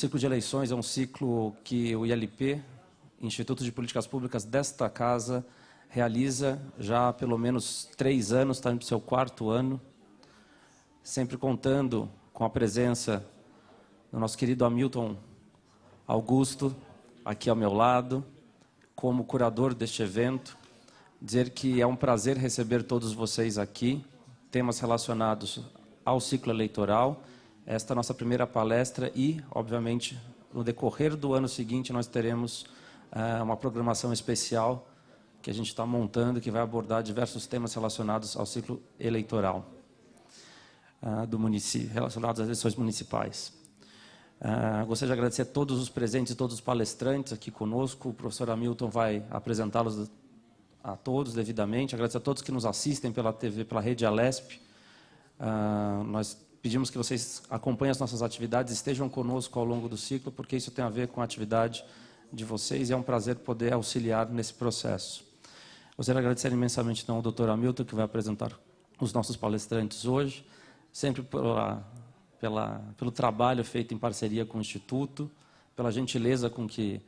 ciclo de eleições é um ciclo que o ILP, Instituto de Políticas Públicas desta casa, realiza já há pelo menos 3 anos, está no seu 4º ano, sempre contando com a presença do nosso querido Hamilton Augusto, aqui ao meu lado, como curador deste evento. Dizer que é um prazer receber todos vocês aqui, temas relacionados ao ciclo eleitoral. Esta é a nossa primeira palestra e, obviamente, no decorrer do ano seguinte, nós teremos uma programação especial que a gente está montando, que vai abordar diversos temas relacionados ao ciclo eleitoral do município, relacionados às eleições municipais. Gostaria de agradecer a todos os presentes e todos os palestrantes aqui conosco. O professor Hamilton vai apresentá-los a todos devidamente. Agradecer a todos que nos assistem pela TV, pela rede Alesp. Nós pedimos que vocês acompanhem as nossas atividades, estejam conosco ao longo do ciclo, porque isso tem a ver com a atividade de vocês e é um prazer poder auxiliar nesse processo. Gostaria de agradecer imensamente então, ao Dr. Hamilton, que vai apresentar os nossos palestrantes hoje, sempre pelo trabalho feito em parceria com o Instituto, pela gentileza com que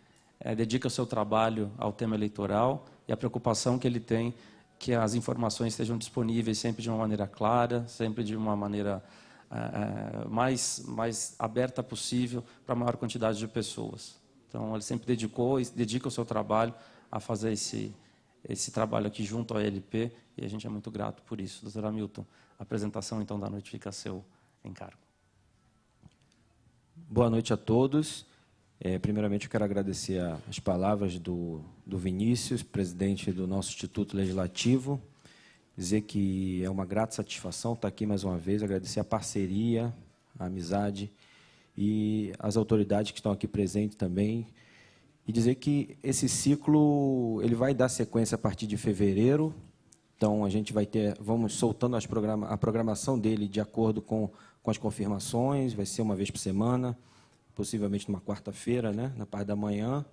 dedica o seu trabalho ao tema eleitoral e a preocupação que ele tem que as informações estejam disponíveis sempre de uma maneira clara, sempre de uma maneira mais aberta possível para a maior quantidade de pessoas. Então, ele sempre dedicou e dedica o seu trabalho a fazer esse trabalho aqui junto ao ELP, e a gente é muito grato por isso. Doutor Hamilton, a apresentação, então, da noite fica a seu encargo. Boa noite a todos. Primeiramente, eu quero agradecer as palavras do Vinícius, presidente do nosso Instituto Legislativo, dizer que é uma grata satisfação estar aqui mais uma vez, agradecer a parceria, a amizade e as autoridades que estão aqui presentes também, e dizer que esse ciclo ele vai dar sequência a partir de fevereiro. Então, a gente vamos soltando a programação dele de acordo com as confirmações, vai ser uma vez por semana, possivelmente numa quarta-feira, né, na parte da manhã,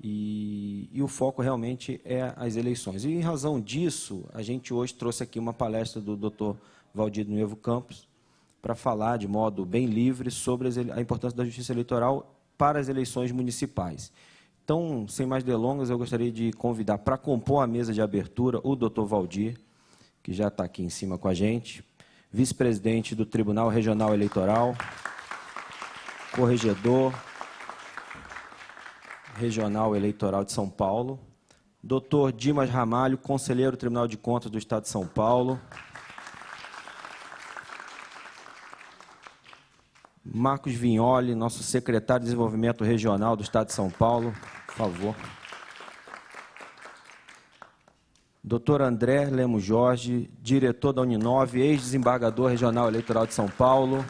e o foco realmente é as eleições. E, em razão disso, a gente hoje trouxe aqui uma palestra do Dr. Valdir Nuevo Campos para falar de modo bem livre sobre a importância da justiça eleitoral para as eleições municipais. Então, sem mais delongas, eu gostaria de convidar para compor a mesa de abertura o Dr. Valdir, que já está aqui em cima com a gente, vice-presidente do Tribunal Regional Eleitoral, corregedor Regional Eleitoral de São Paulo, Dr. Dimas Ramalho, conselheiro do Tribunal de Contas do Estado de São Paulo, Marcos Vignoli, nosso secretário de Desenvolvimento Regional do Estado de São Paulo, por favor. Dr. André Lemos Jorge, diretor da Uninove, ex-desembargador regional eleitoral de São Paulo.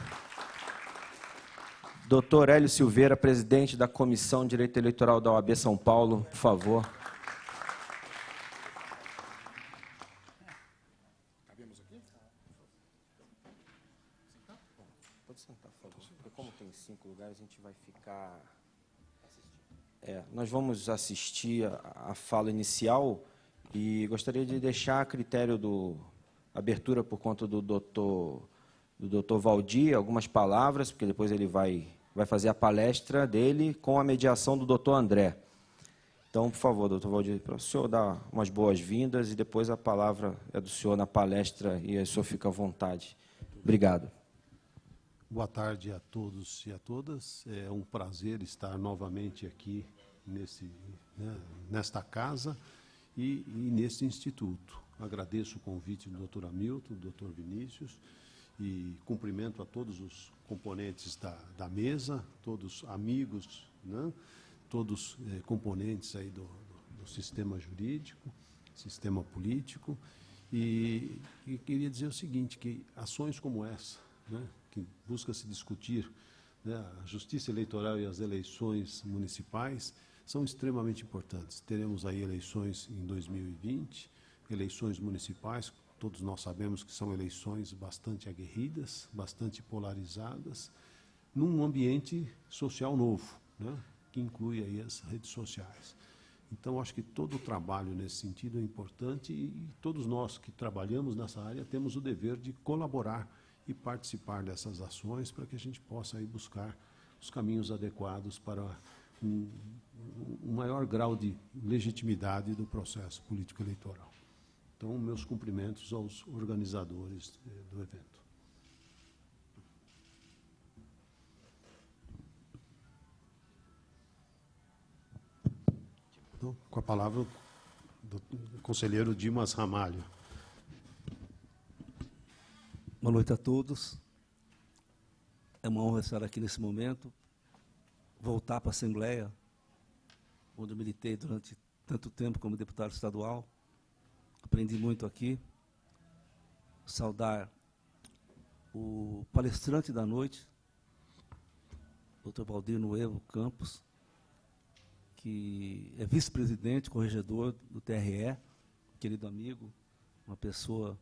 Dr. Hélio Silveira, presidente da Comissão de Direito Eleitoral da OAB São Paulo, por favor. Cabemos aqui? Pode sentar, por favor. Porque como tem 5 lugares, a gente vai ficar... nós vamos assistir a fala inicial e gostaria de deixar a critério abertura por conta do Dr. Valdir, algumas palavras, porque depois ele vai fazer a palestra dele com a mediação do Dr. André. Então, por favor, Dr. Valdir, para o senhor dar umas boas-vindas e depois a palavra é do senhor na palestra e o senhor fica à vontade. Obrigado. Boa tarde a todos e a todas. É um prazer estar novamente aqui nesta casa e nesse instituto. Agradeço o convite do Dr. Hamilton, do Dr. Vinícius, e cumprimento a todos os componentes da mesa, todos amigos, né? Todos componentes aí do sistema jurídico, sistema político, e queria dizer o seguinte, que ações como essa, né, que busca se discutir, né, a justiça eleitoral e as eleições municipais, são extremamente importantes. Teremos aí eleições em 2020, eleições municipais, todos nós sabemos que são eleições bastante aguerridas, bastante polarizadas, num ambiente social novo, né, que inclui aí as redes sociais. Então, acho que todo o trabalho nesse sentido é importante e todos nós que trabalhamos nessa área temos o dever de colaborar e participar dessas ações para que a gente possa aí buscar os caminhos adequados para um maior grau de legitimidade do processo político eleitoral. Então, meus cumprimentos aos organizadores do evento. Então, com a palavra do conselheiro Dimas Ramalho. Boa noite a todos. É uma honra estar aqui nesse momento, voltar para a Assembleia, onde eu militei durante tanto tempo como deputado estadual. Aprendi muito aqui. Saudar o palestrante da noite, Dr. Valdir Nuevo Campos, que é vice-presidente, corregedor do TRE, querido amigo, uma pessoa,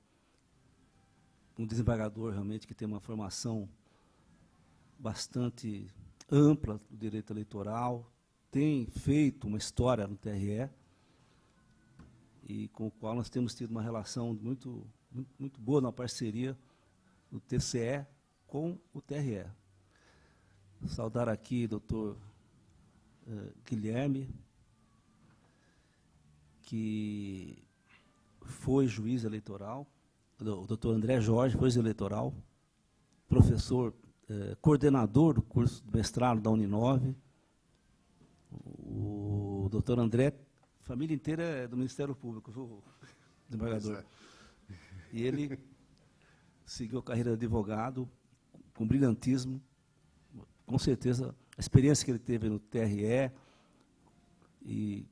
um desembargador realmente que tem uma formação bastante ampla do direito eleitoral, tem feito uma história no TRE, e com o qual nós temos tido uma relação muito boa na parceria do TCE com o TRE. Saudar aqui o doutor Guilherme, que foi juiz eleitoral, o doutor André Jorge foi juiz eleitoral, professor, coordenador do curso de mestrado da Uninove, o doutor André, família inteira é do Ministério Público, viu, desembargador? E ele seguiu a carreira de advogado com brilhantismo, com certeza a experiência que ele teve no TRE e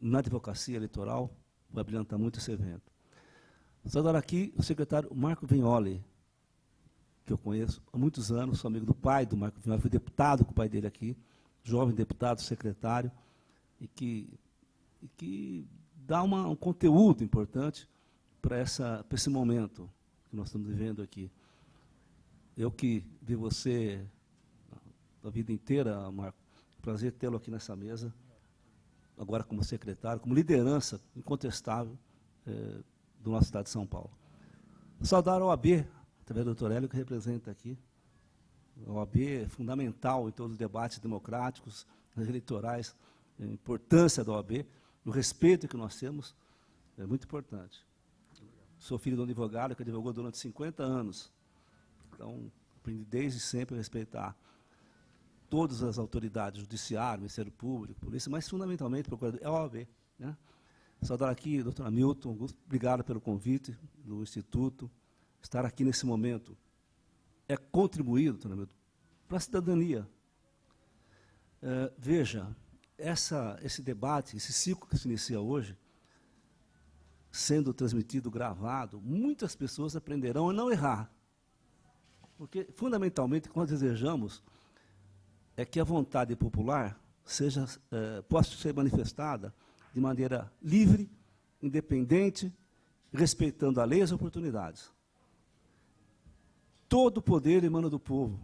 na advocacia eleitoral vai brilhantar muito esse evento. Saudar aqui o secretário Marco Vignoli, que eu conheço há muitos anos, sou amigo do pai do Marco Vignoli, fui deputado com o pai dele aqui, jovem deputado, secretário, e que dá um conteúdo importante para esse momento que nós estamos vivendo aqui. Eu que vi você a vida inteira, Marco, prazer tê-lo aqui nessa mesa, agora como secretário, como liderança incontestável do nosso Estado de São Paulo. Saudar a OAB, através do doutor Hélio, que representa aqui. A OAB é fundamental em todos os debates democráticos, eleitorais, a importância da OAB, o respeito que nós temos, é muito importante. Sou filho de um advogado que advogou durante 50 anos, então aprendi desde sempre a respeitar todas as autoridades, judiciário, Ministério Público, polícia, mas fundamentalmente é a OAB. Né? Saudar aqui, doutor Hamilton, obrigado pelo convite do Instituto. Estar aqui nesse momento é contribuir, doutor Hamilton, para a cidadania. Veja, esse debate, esse ciclo que se inicia hoje, sendo transmitido, gravado, muitas pessoas aprenderão a não errar. Porque, fundamentalmente, o que nós desejamos é que a vontade popular possa ser manifestada de maneira livre, independente, respeitando a lei e as oportunidades. Todo o poder emana do povo.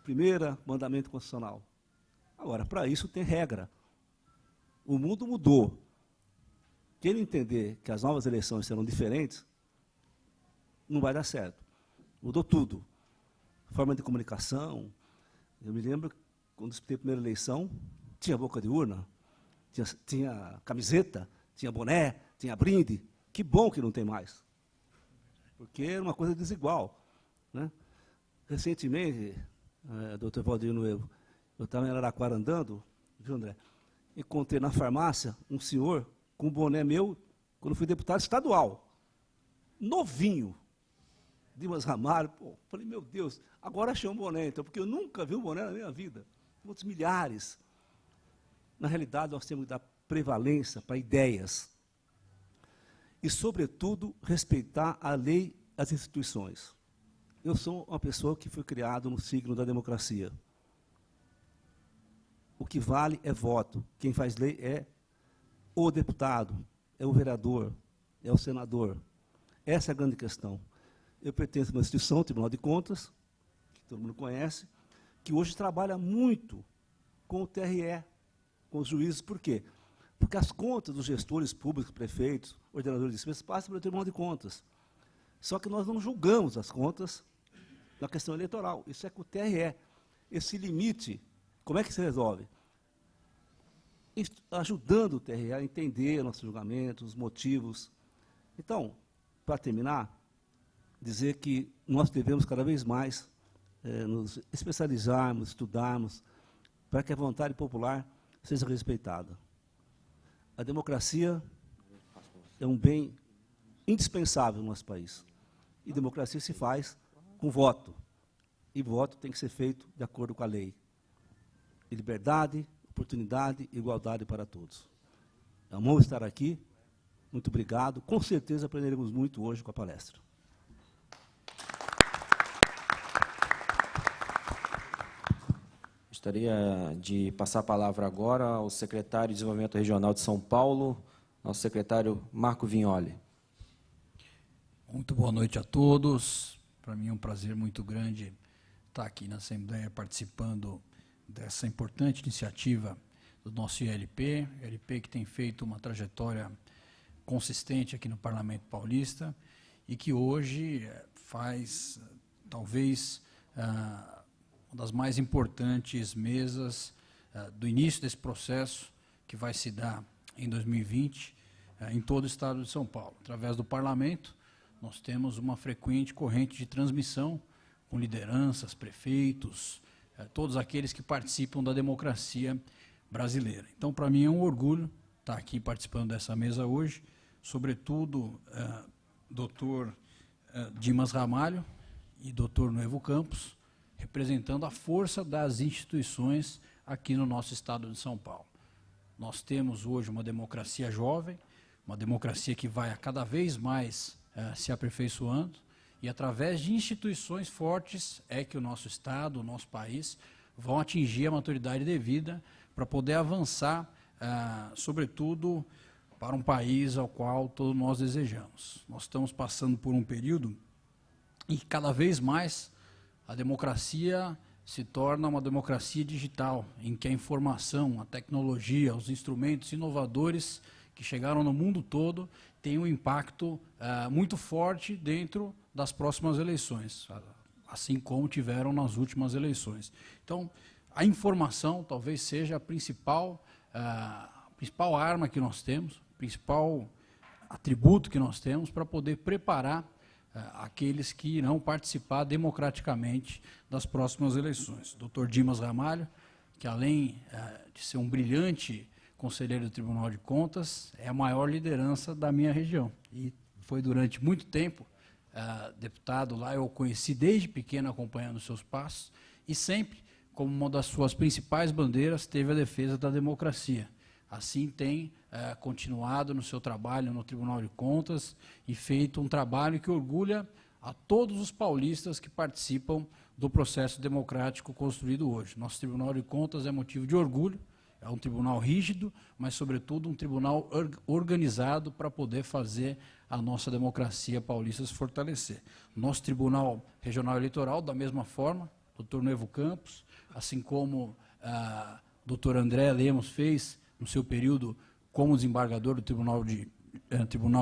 Primeiro mandamento constitucional. Agora, para isso tem regra. O mundo mudou. Quem não entender que as novas eleições serão diferentes, não vai dar certo. Mudou tudo. Forma de comunicação. Eu me lembro, quando disputei a primeira eleição, tinha boca de urna, tinha camiseta, tinha boné, tinha brinde. Que bom que não tem mais. Porque era uma coisa desigual. Né? Recentemente, doutor Valdir Nuevo, eu estava em Araraquara andando, viu, André? Encontrei na farmácia um senhor com um boné meu, quando fui deputado estadual. Novinho. Dimas Ramalho. Pô, falei, meu Deus, agora achei um boné, então, porque eu nunca vi um boné na minha vida. Outros milhares. Na realidade, nós temos que dar prevalência para ideias. E, sobretudo, respeitar a lei e as instituições. Eu sou uma pessoa que foi criado no signo da democracia. O que vale é voto. Quem faz lei é o deputado, é o vereador, é o senador. Essa é a grande questão. Eu pertenço a uma instituição, o Tribunal de Contas, que todo mundo conhece, que hoje trabalha muito com o TRE, com os juízes. Por quê? Porque as contas dos gestores públicos, prefeitos, ordenadores de despesas, passam pelo Tribunal de Contas. Só que nós não julgamos as contas na questão eleitoral. Isso é com o TRE. Esse limite Como é que se resolve? Ajudando o TRE a entender nossos julgamentos, os motivos. Então, para terminar, dizer que nós devemos cada vez mais nos especializarmos, estudarmos, para que a vontade popular seja respeitada. A democracia é um bem indispensável no nosso país. E democracia se faz com voto. E voto tem que ser feito de acordo com a lei. E liberdade, oportunidade e igualdade para todos. É um bom estar aqui. Muito obrigado. Com certeza aprenderemos muito hoje com a palestra. Gostaria de passar a palavra agora ao secretário de Desenvolvimento Regional de São Paulo, nosso secretário Marco Vignoli. Muito boa noite a todos. Para mim é um prazer muito grande estar aqui na Assembleia participando dessa importante iniciativa do nosso ILP, que tem feito uma trajetória consistente aqui no Parlamento Paulista e que hoje faz, talvez, uma das mais importantes mesas do início desse processo que vai se dar em 2020 em todo o estado de São Paulo. Através do Parlamento, nós temos uma frequente corrente de transmissão com lideranças, prefeitos, todos aqueles que participam da democracia brasileira. Então, para mim é um orgulho estar aqui participando dessa mesa hoje, sobretudo doutor Dimas Ramalho e doutor Nuevo Campos, representando a força das instituições aqui no nosso estado de São Paulo. Nós temos hoje uma democracia jovem, uma democracia que vai a cada vez mais se aperfeiçoando, e através de instituições fortes é que o nosso estado, o nosso país, vão atingir a maturidade devida para poder avançar, sobretudo, para um país ao qual todos nós desejamos. Nós estamos passando por um período em que cada vez mais a democracia se torna uma democracia digital, em que a informação, a tecnologia, os instrumentos inovadores que chegaram no mundo todo têm um impacto muito forte dentro das próximas eleições, assim como tiveram nas últimas eleições. Então, a informação talvez seja a principal arma que nós temos, o principal atributo que nós temos para poder preparar aqueles que irão participar democraticamente das próximas eleições. Dr. Dimas Ramalho, que além de ser um brilhante conselheiro do Tribunal de Contas, é a maior liderança da minha região. E foi durante muito tempo deputado lá, eu o conheci desde pequeno acompanhando os seus passos, e sempre, como uma das suas principais bandeiras, teve a defesa da democracia. Assim tem continuado no seu trabalho no Tribunal de Contas e feito um trabalho que orgulha a todos os paulistas que participam do processo democrático construído hoje. Nosso Tribunal de Contas é motivo de orgulho, é um tribunal rígido, mas, sobretudo, um tribunal organizado para poder fazer a nossa democracia paulista se fortalecer. Nosso Tribunal Regional Eleitoral, da mesma forma, doutor Nuevo Campos, assim como doutor André Lemos fez no seu período como desembargador do Tribunal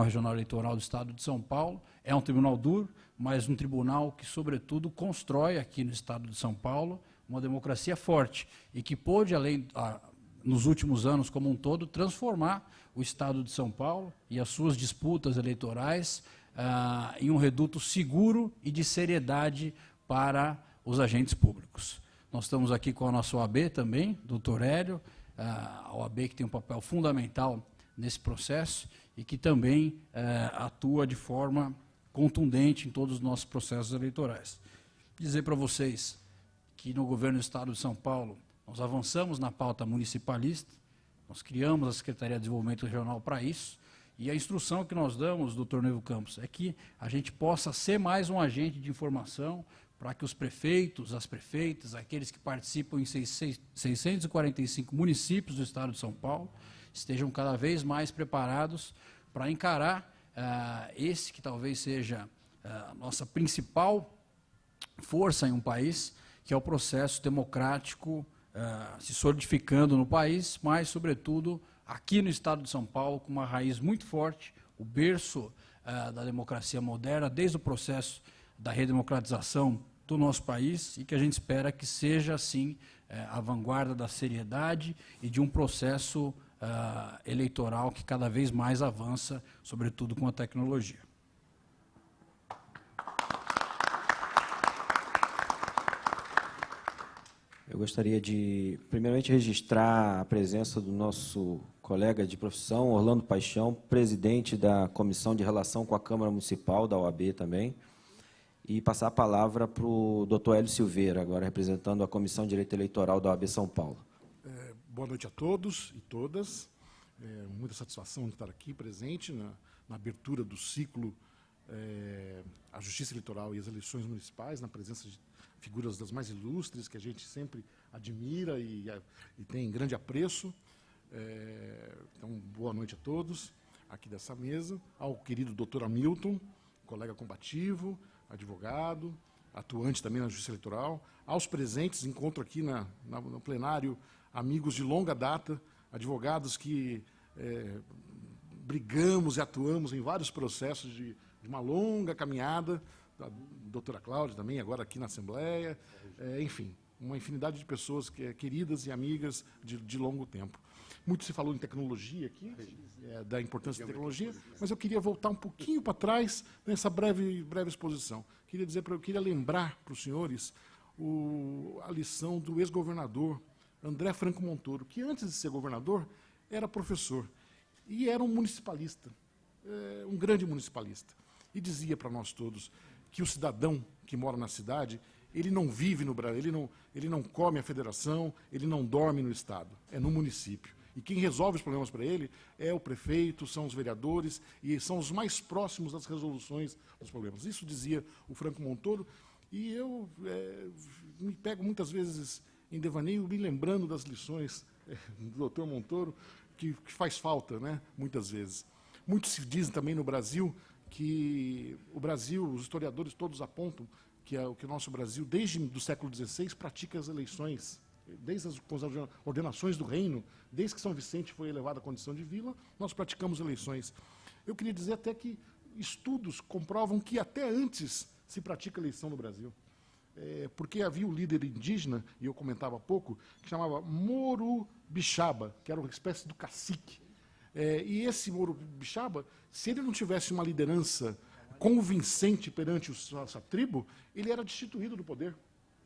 Regional Eleitoral do Estado de São Paulo. É um tribunal duro, mas um tribunal que, sobretudo, constrói aqui no Estado de São Paulo uma democracia forte e que pôde, nos últimos anos como um todo, transformar o Estado de São Paulo e as suas disputas eleitorais em um reduto seguro e de seriedade para os agentes públicos. Nós estamos aqui com a nossa OAB também, doutor Hélio, a OAB que tem um papel fundamental nesse processo e que também atua de forma contundente em todos os nossos processos eleitorais. Dizer para vocês que no governo do Estado de São Paulo nós avançamos na pauta municipalista, nós criamos a Secretaria de Desenvolvimento Regional para isso, e a instrução que nós damos, doutor Nuevo Campos, é que a gente possa ser mais um agente de informação para que os prefeitos, as prefeitas, aqueles que participam em 645 municípios do Estado de São Paulo, estejam cada vez mais preparados para encarar esse que talvez seja a nossa principal força em um país, que é o processo democrático se solidificando no país, mas, sobretudo, aqui no Estado de São Paulo, com uma raiz muito forte, o berço da democracia moderna, desde o processo da redemocratização do nosso país e que a gente espera que seja, assim, a vanguarda da seriedade e de um processo eleitoral que cada vez mais avança, sobretudo com a tecnologia. Eu gostaria de, primeiramente, registrar a presença do nosso colega de profissão, Orlando Paixão, presidente da Comissão de Relação com a Câmara Municipal, da OAB também, e passar a palavra para o doutor Hélio Silveira, agora representando a Comissão de Direito Eleitoral da OAB São Paulo. Boa noite a todos e todas. Muita satisfação de estar aqui presente na abertura do ciclo A Justiça Eleitoral e as Eleições Municipais, na presença de figuras das mais ilustres, que a gente sempre admira e tem grande apreço. Então, boa noite a todos aqui dessa mesa. Ao querido doutor Hamilton, colega combativo, advogado, atuante também na Justiça Eleitoral. Aos presentes, encontro aqui no plenário amigos de longa data, advogados que brigamos e atuamos em vários processos de uma longa caminhada, a doutora Cláudia também, agora aqui na Assembleia, enfim, uma infinidade de pessoas queridas e amigas de longo tempo. Muito se falou em tecnologia aqui, da importância da tecnologia, mas eu queria voltar um pouquinho para trás nessa breve exposição. Queria lembrar para os senhores a lição do ex-governador André Franco Montoro, que antes de ser governador era professor e era um municipalista, um grande municipalista. E dizia para nós todos que o cidadão que mora na cidade, ele não vive no Brasil, ele não come a federação, ele não dorme no estado, é no município. E quem resolve os problemas para ele é o prefeito, são os vereadores, e são os mais próximos das resoluções dos problemas. Isso dizia o Franco Montoro, e eu me pego muitas vezes em devaneio, me lembrando das lições do doutor Montoro, que faz falta, né, muitas vezes. Muito se diz também no Brasil que o Brasil, os historiadores todos apontam que o nosso Brasil, desde o século XVI, pratica as eleições, desde as ordenações do reino, desde que São Vicente foi elevado à condição de vila, nós praticamos eleições. Eu queria dizer até que estudos comprovam que até antes se pratica eleição no Brasil. Porque havia um líder indígena, e eu comentava há pouco, que chamava Morubixaba, que era uma espécie do cacique. E esse Morubixaba, se ele não tivesse uma liderança convincente perante sua tribo, ele era destituído do poder.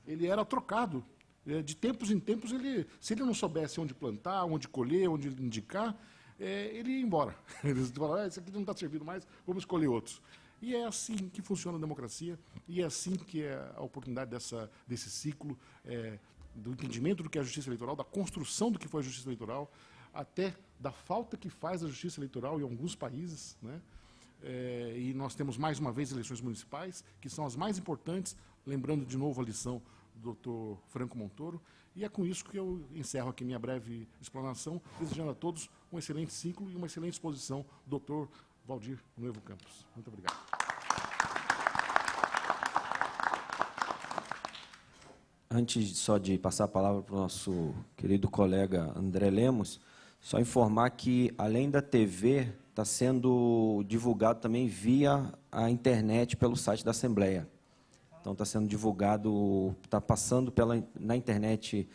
Ele era trocado. De tempos em tempos, se ele não soubesse onde plantar, onde colher, onde indicar, ele ia embora. Eles falavam, esse aqui não está servindo mais, vamos escolher outros. E é assim que funciona a democracia, e é assim que é a oportunidade desse ciclo, do entendimento do que é a justiça eleitoral, da construção do que foi a justiça eleitoral, até da falta que faz a justiça eleitoral em alguns países, né? E nós temos, mais uma vez, eleições municipais, que são as mais importantes, lembrando de novo a lição do doutor Franco Montoro, e é com isso que eu encerro aqui minha breve explanação, desejando a todos um excelente ciclo e uma excelente exposição, doutor Valdir Nuevo Campos. Muito obrigado. Antes só de passar a palavra para o nosso querido colega André Lemos, só informar que, além da TV, está sendo divulgado também via a internet pelo site da Assembleia. Então, está sendo divulgado, está passando na internet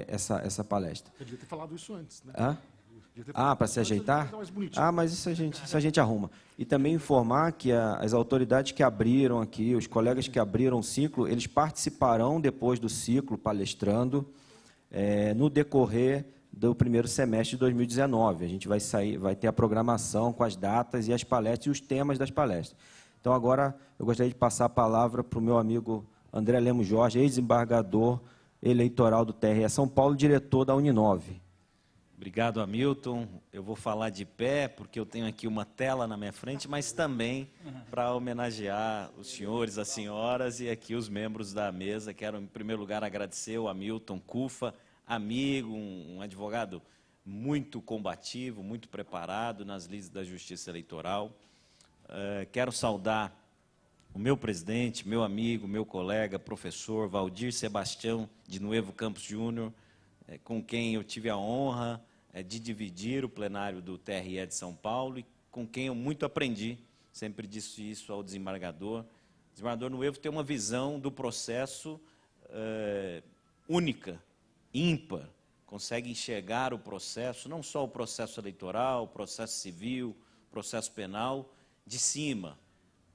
essa palestra. Eu devia ter falado isso antes, né? Hã? Para se ajeitar? Mas isso a gente arruma. E também informar que as autoridades que abriram aqui, os colegas que abriram o ciclo, eles participarão depois do ciclo, palestrando, no decorrer do primeiro semestre de 2019. A gente vai ter a programação com as datas e as palestras e os temas das palestras. Então, agora, eu gostaria de passar a palavra para o meu amigo André Lemos Jorge, ex-embargador eleitoral do TRE São Paulo, diretor da Uninove. Obrigado, Hamilton. Eu vou falar de pé, porque eu tenho aqui uma tela na minha frente, mas também para homenagear os senhores, as senhoras e aqui os membros da mesa. Quero, em primeiro lugar, agradecer ao Hamilton Cufa, amigo, um advogado muito combativo, muito preparado nas lides da Justiça Eleitoral. Quero saudar o meu presidente, meu amigo, meu colega, professor Valdir Sebastião de Nuevo Campos Júnior, com quem eu tive a honra de dividir o plenário do TRE de São Paulo e com quem eu muito aprendi, sempre disse isso ao desembargador, O desembargador Nuevo tem uma visão do processo única, ímpar, consegue enxergar o processo, não só o processo eleitoral, o processo civil, o processo penal, de cima.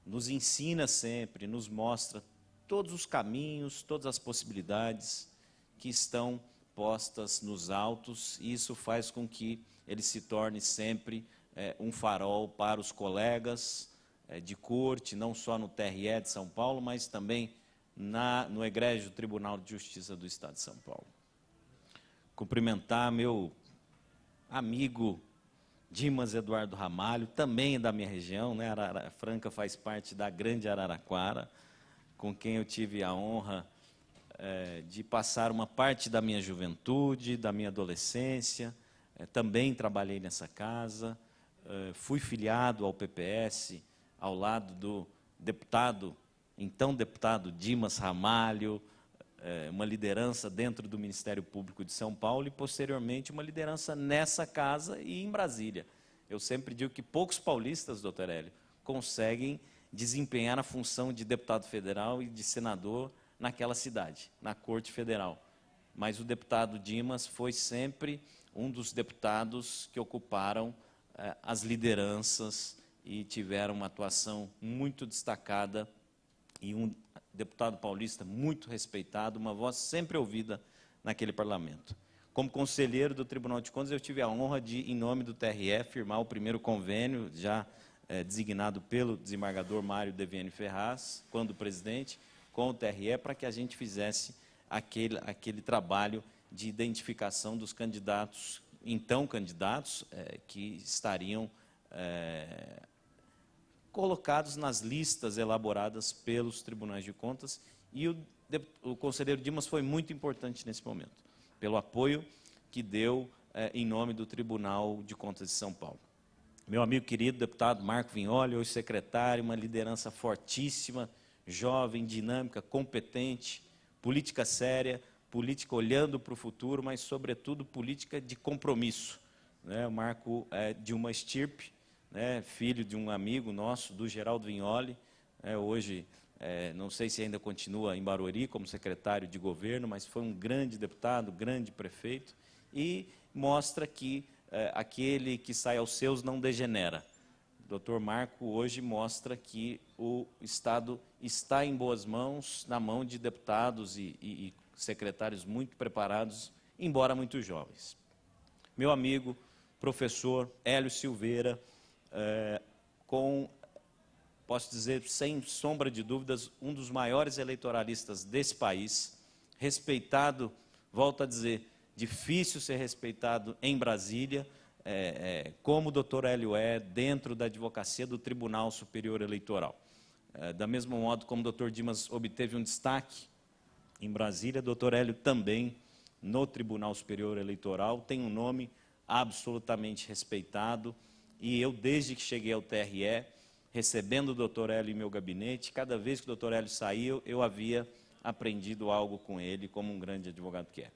Nos ensina sempre, nos mostra todos os caminhos, todas as possibilidades que estão postas nos autos, e isso faz com que ele se torne sempre um farol para os colegas de corte, não só no TRE de São Paulo, mas também no egrégio Tribunal de Justiça do Estado de São Paulo. Cumprimentar meu amigo Dimas Eduardo Ramalho, também da minha região, né? Arara Franca faz parte da Grande Araraquara, com quem eu tive a honra de passar uma parte da minha juventude, da minha adolescência. Também trabalhei nessa casa, fui filiado ao PPS, ao lado do então deputado Dimas Ramalho, uma liderança dentro do Ministério Público de São Paulo e, posteriormente, uma liderança nessa casa e em Brasília. Eu sempre digo que poucos paulistas, doutor Hélio, conseguem desempenhar a função de deputado federal e de senador naquela cidade, na Corte Federal. Mas o deputado Dimas foi sempre um dos deputados que ocuparam as lideranças e tiveram uma atuação muito destacada, e um deputado paulista muito respeitado, uma voz sempre ouvida naquele parlamento. Como conselheiro do Tribunal de Contas, eu tive a honra de, em nome do TRE, firmar o primeiro convênio, já designado pelo desembargador Mário Deviene Ferraz, quando presidente, com o TRE, para que a gente fizesse aquele trabalho de identificação dos candidatos, então candidatos, que estariam colocados nas listas elaboradas pelos tribunais de contas, e o conselheiro Dimas foi muito importante nesse momento, pelo apoio que deu em nome do Tribunal de Contas de São Paulo. Meu amigo querido deputado Marco Vignoli, hoje secretário, uma liderança fortíssima, jovem, dinâmica, competente, política séria, política olhando para o futuro, mas, sobretudo, política de compromisso. O Marco é de uma estirpe, filho de um amigo nosso, do Geraldo Vignoli, hoje, não sei se ainda continua em Barueri como secretário de governo, mas foi um grande deputado, grande prefeito, e mostra que aquele que sai aos seus não degenera. O doutor Marco hoje mostra que o Estado está em boas mãos, na mão de deputados e secretários muito preparados, embora muito jovens. Meu amigo, professor Hélio Silveira, posso dizer, sem sombra de dúvidas, um dos maiores eleitoralistas desse país, respeitado, volto a dizer, difícil ser respeitado em Brasília, como o doutor Hélio dentro da advocacia do Tribunal Superior Eleitoral. Da mesma modo como o doutor Dimas obteve um destaque em Brasília, o doutor Hélio também, no Tribunal Superior Eleitoral, tem um nome absolutamente respeitado, e eu, desde que cheguei ao TRE, recebendo o doutor Hélio em meu gabinete, cada vez que o doutor Hélio saiu, eu havia aprendido algo com ele, como um grande advogado que é.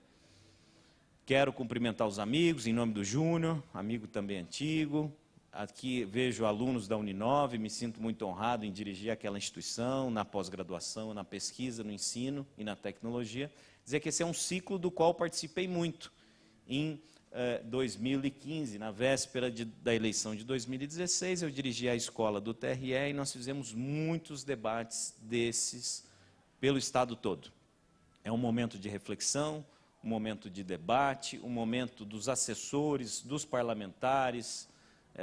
Quero cumprimentar os amigos, em nome do Júnior, amigo também antigo. Aqui vejo alunos da Uninove, me sinto muito honrado em dirigir aquela instituição, na pós-graduação, na pesquisa, no ensino e na tecnologia. Dizer que esse é um ciclo do qual participei muito em 2015, na véspera da eleição de 2016, eu dirigi a escola do TRE e nós fizemos muitos debates desses pelo Estado todo. É um momento de reflexão, um momento de debate, um momento dos assessores, dos parlamentares,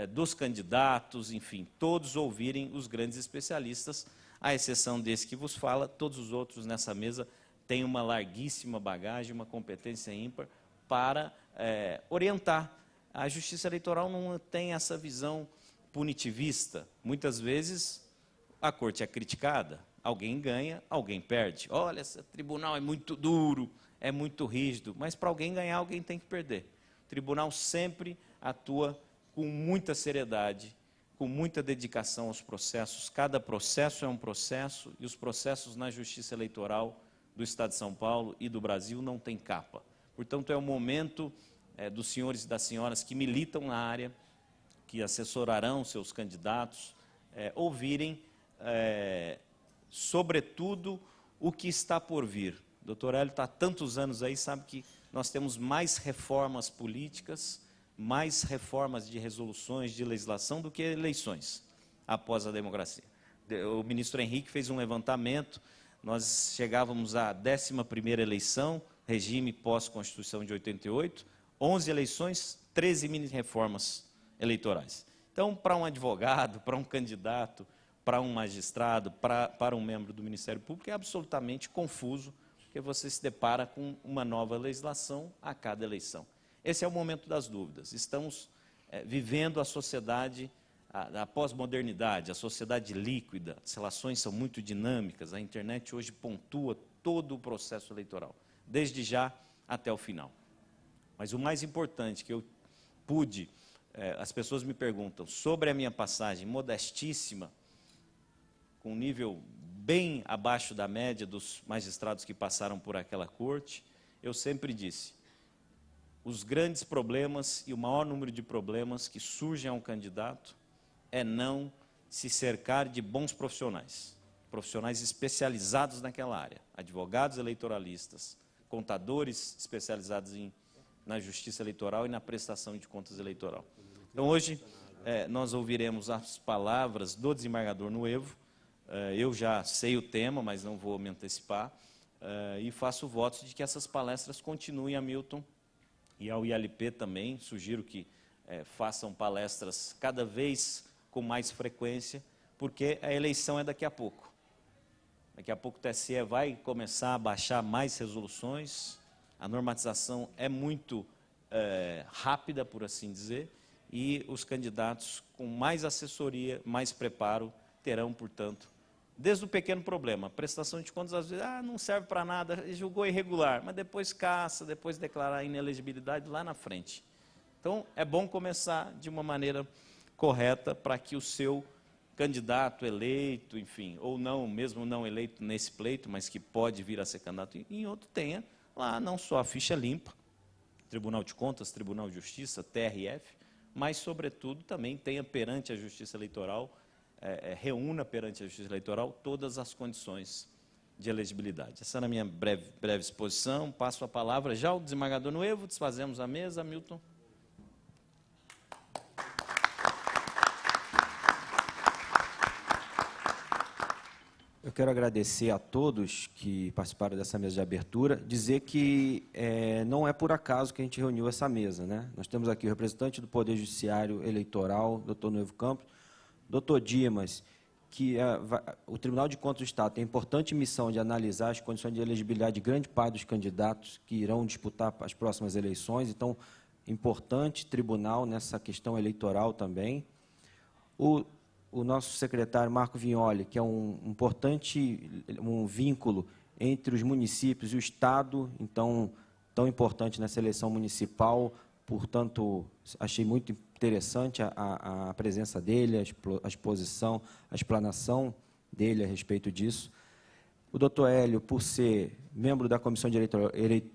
dos candidatos, enfim, todos ouvirem os grandes especialistas, à exceção desse que vos fala. Todos os outros nessa mesa têm uma larguíssima bagagem, uma competência ímpar para orientar. A Justiça Eleitoral não tem essa visão punitivista. Muitas vezes a Corte é criticada, alguém ganha, alguém perde. Olha, esse tribunal é muito duro, é muito rígido, mas para alguém ganhar, alguém tem que perder. O tribunal sempre atua com muita seriedade, com muita dedicação aos processos. Cada processo é um processo, e os processos na Justiça Eleitoral do Estado de São Paulo e do Brasil não têm capa. Portanto, é o momento dos senhores e das senhoras que militam na área, que assessorarão seus candidatos, ouvirem sobretudo, o que está por vir. O doutor Hélio está há tantos anos aí, sabe que nós temos mais reformas políticas, mais reformas de resoluções, de legislação, do que eleições após a democracia. O ministro Henrique fez um levantamento, nós chegávamos à 11ª eleição, regime pós-Constituição de 88, 11 eleições, 13 mini-reformas eleitorais. Então, para um advogado, para um candidato, para um magistrado, para um membro do Ministério Público, é absolutamente confuso, porque você se depara com uma nova legislação a cada eleição. Esse é o momento das dúvidas. Estamos vivendo a sociedade, a pós-modernidade, a sociedade líquida, as relações são muito dinâmicas, a internet hoje pontua todo o processo eleitoral, desde já até o final. Mas o mais importante que eu pude, as pessoas me perguntam sobre a minha passagem modestíssima, com um nível bem abaixo da média dos magistrados que passaram por aquela corte, eu sempre disse, os grandes problemas e o maior número de problemas que surgem a um candidato é não se cercar de bons profissionais, profissionais especializados naquela área, advogados eleitoralistas, contadores especializados na justiça eleitoral e na prestação de contas eleitoral. Então, hoje, nós ouviremos as palavras do desembargador Nuevo. Eu já sei o tema, mas não vou me antecipar, e faço votos de que essas palestras continuem, Hamilton, e ao ILP também, sugiro que façam palestras cada vez com mais frequência, porque a eleição é daqui a pouco. Daqui a pouco o TSE vai começar a baixar mais resoluções, a normatização é muito rápida, por assim dizer, e os candidatos com mais assessoria, mais preparo, terão, portanto, desde o pequeno problema, a prestação de contas, às vezes, não serve para nada, julgou irregular, mas depois caça, depois declarar a inelegibilidade lá na frente. Então, é bom começar de uma maneira correta para que o seu candidato eleito, enfim, ou não, mesmo não eleito nesse pleito, mas que pode vir a ser candidato em outro, tenha lá não só a ficha limpa, Tribunal de Contas, Tribunal de Justiça, TRF, mas, sobretudo, também tenha perante a Justiça Eleitoral, reúna perante a Justiça Eleitoral todas as condições de elegibilidade. Essa era a minha breve exposição. Passo a palavra já ao desembargador Nuevo, desfazemos a mesa, Hamilton. Eu quero agradecer a todos que participaram dessa mesa de abertura, dizer que não é por acaso que a gente reuniu essa mesa, né? Nós temos aqui o representante do Poder Judiciário Eleitoral, doutor Nuevo Campos, doutor Dimas, que o Tribunal de Contas do Estado tem a importante missão de analisar as condições de elegibilidade de grande parte dos candidatos que irão disputar as próximas eleições, então, importante tribunal nessa questão eleitoral também. O nosso secretário Marco Vignoli, que é um importante vínculo entre os municípios e o Estado, então, tão importante nessa eleição municipal, portanto, achei muito interessante a presença dele, a exposição, a explanação dele a respeito disso. O doutor Hélio, por ser membro da Comissão de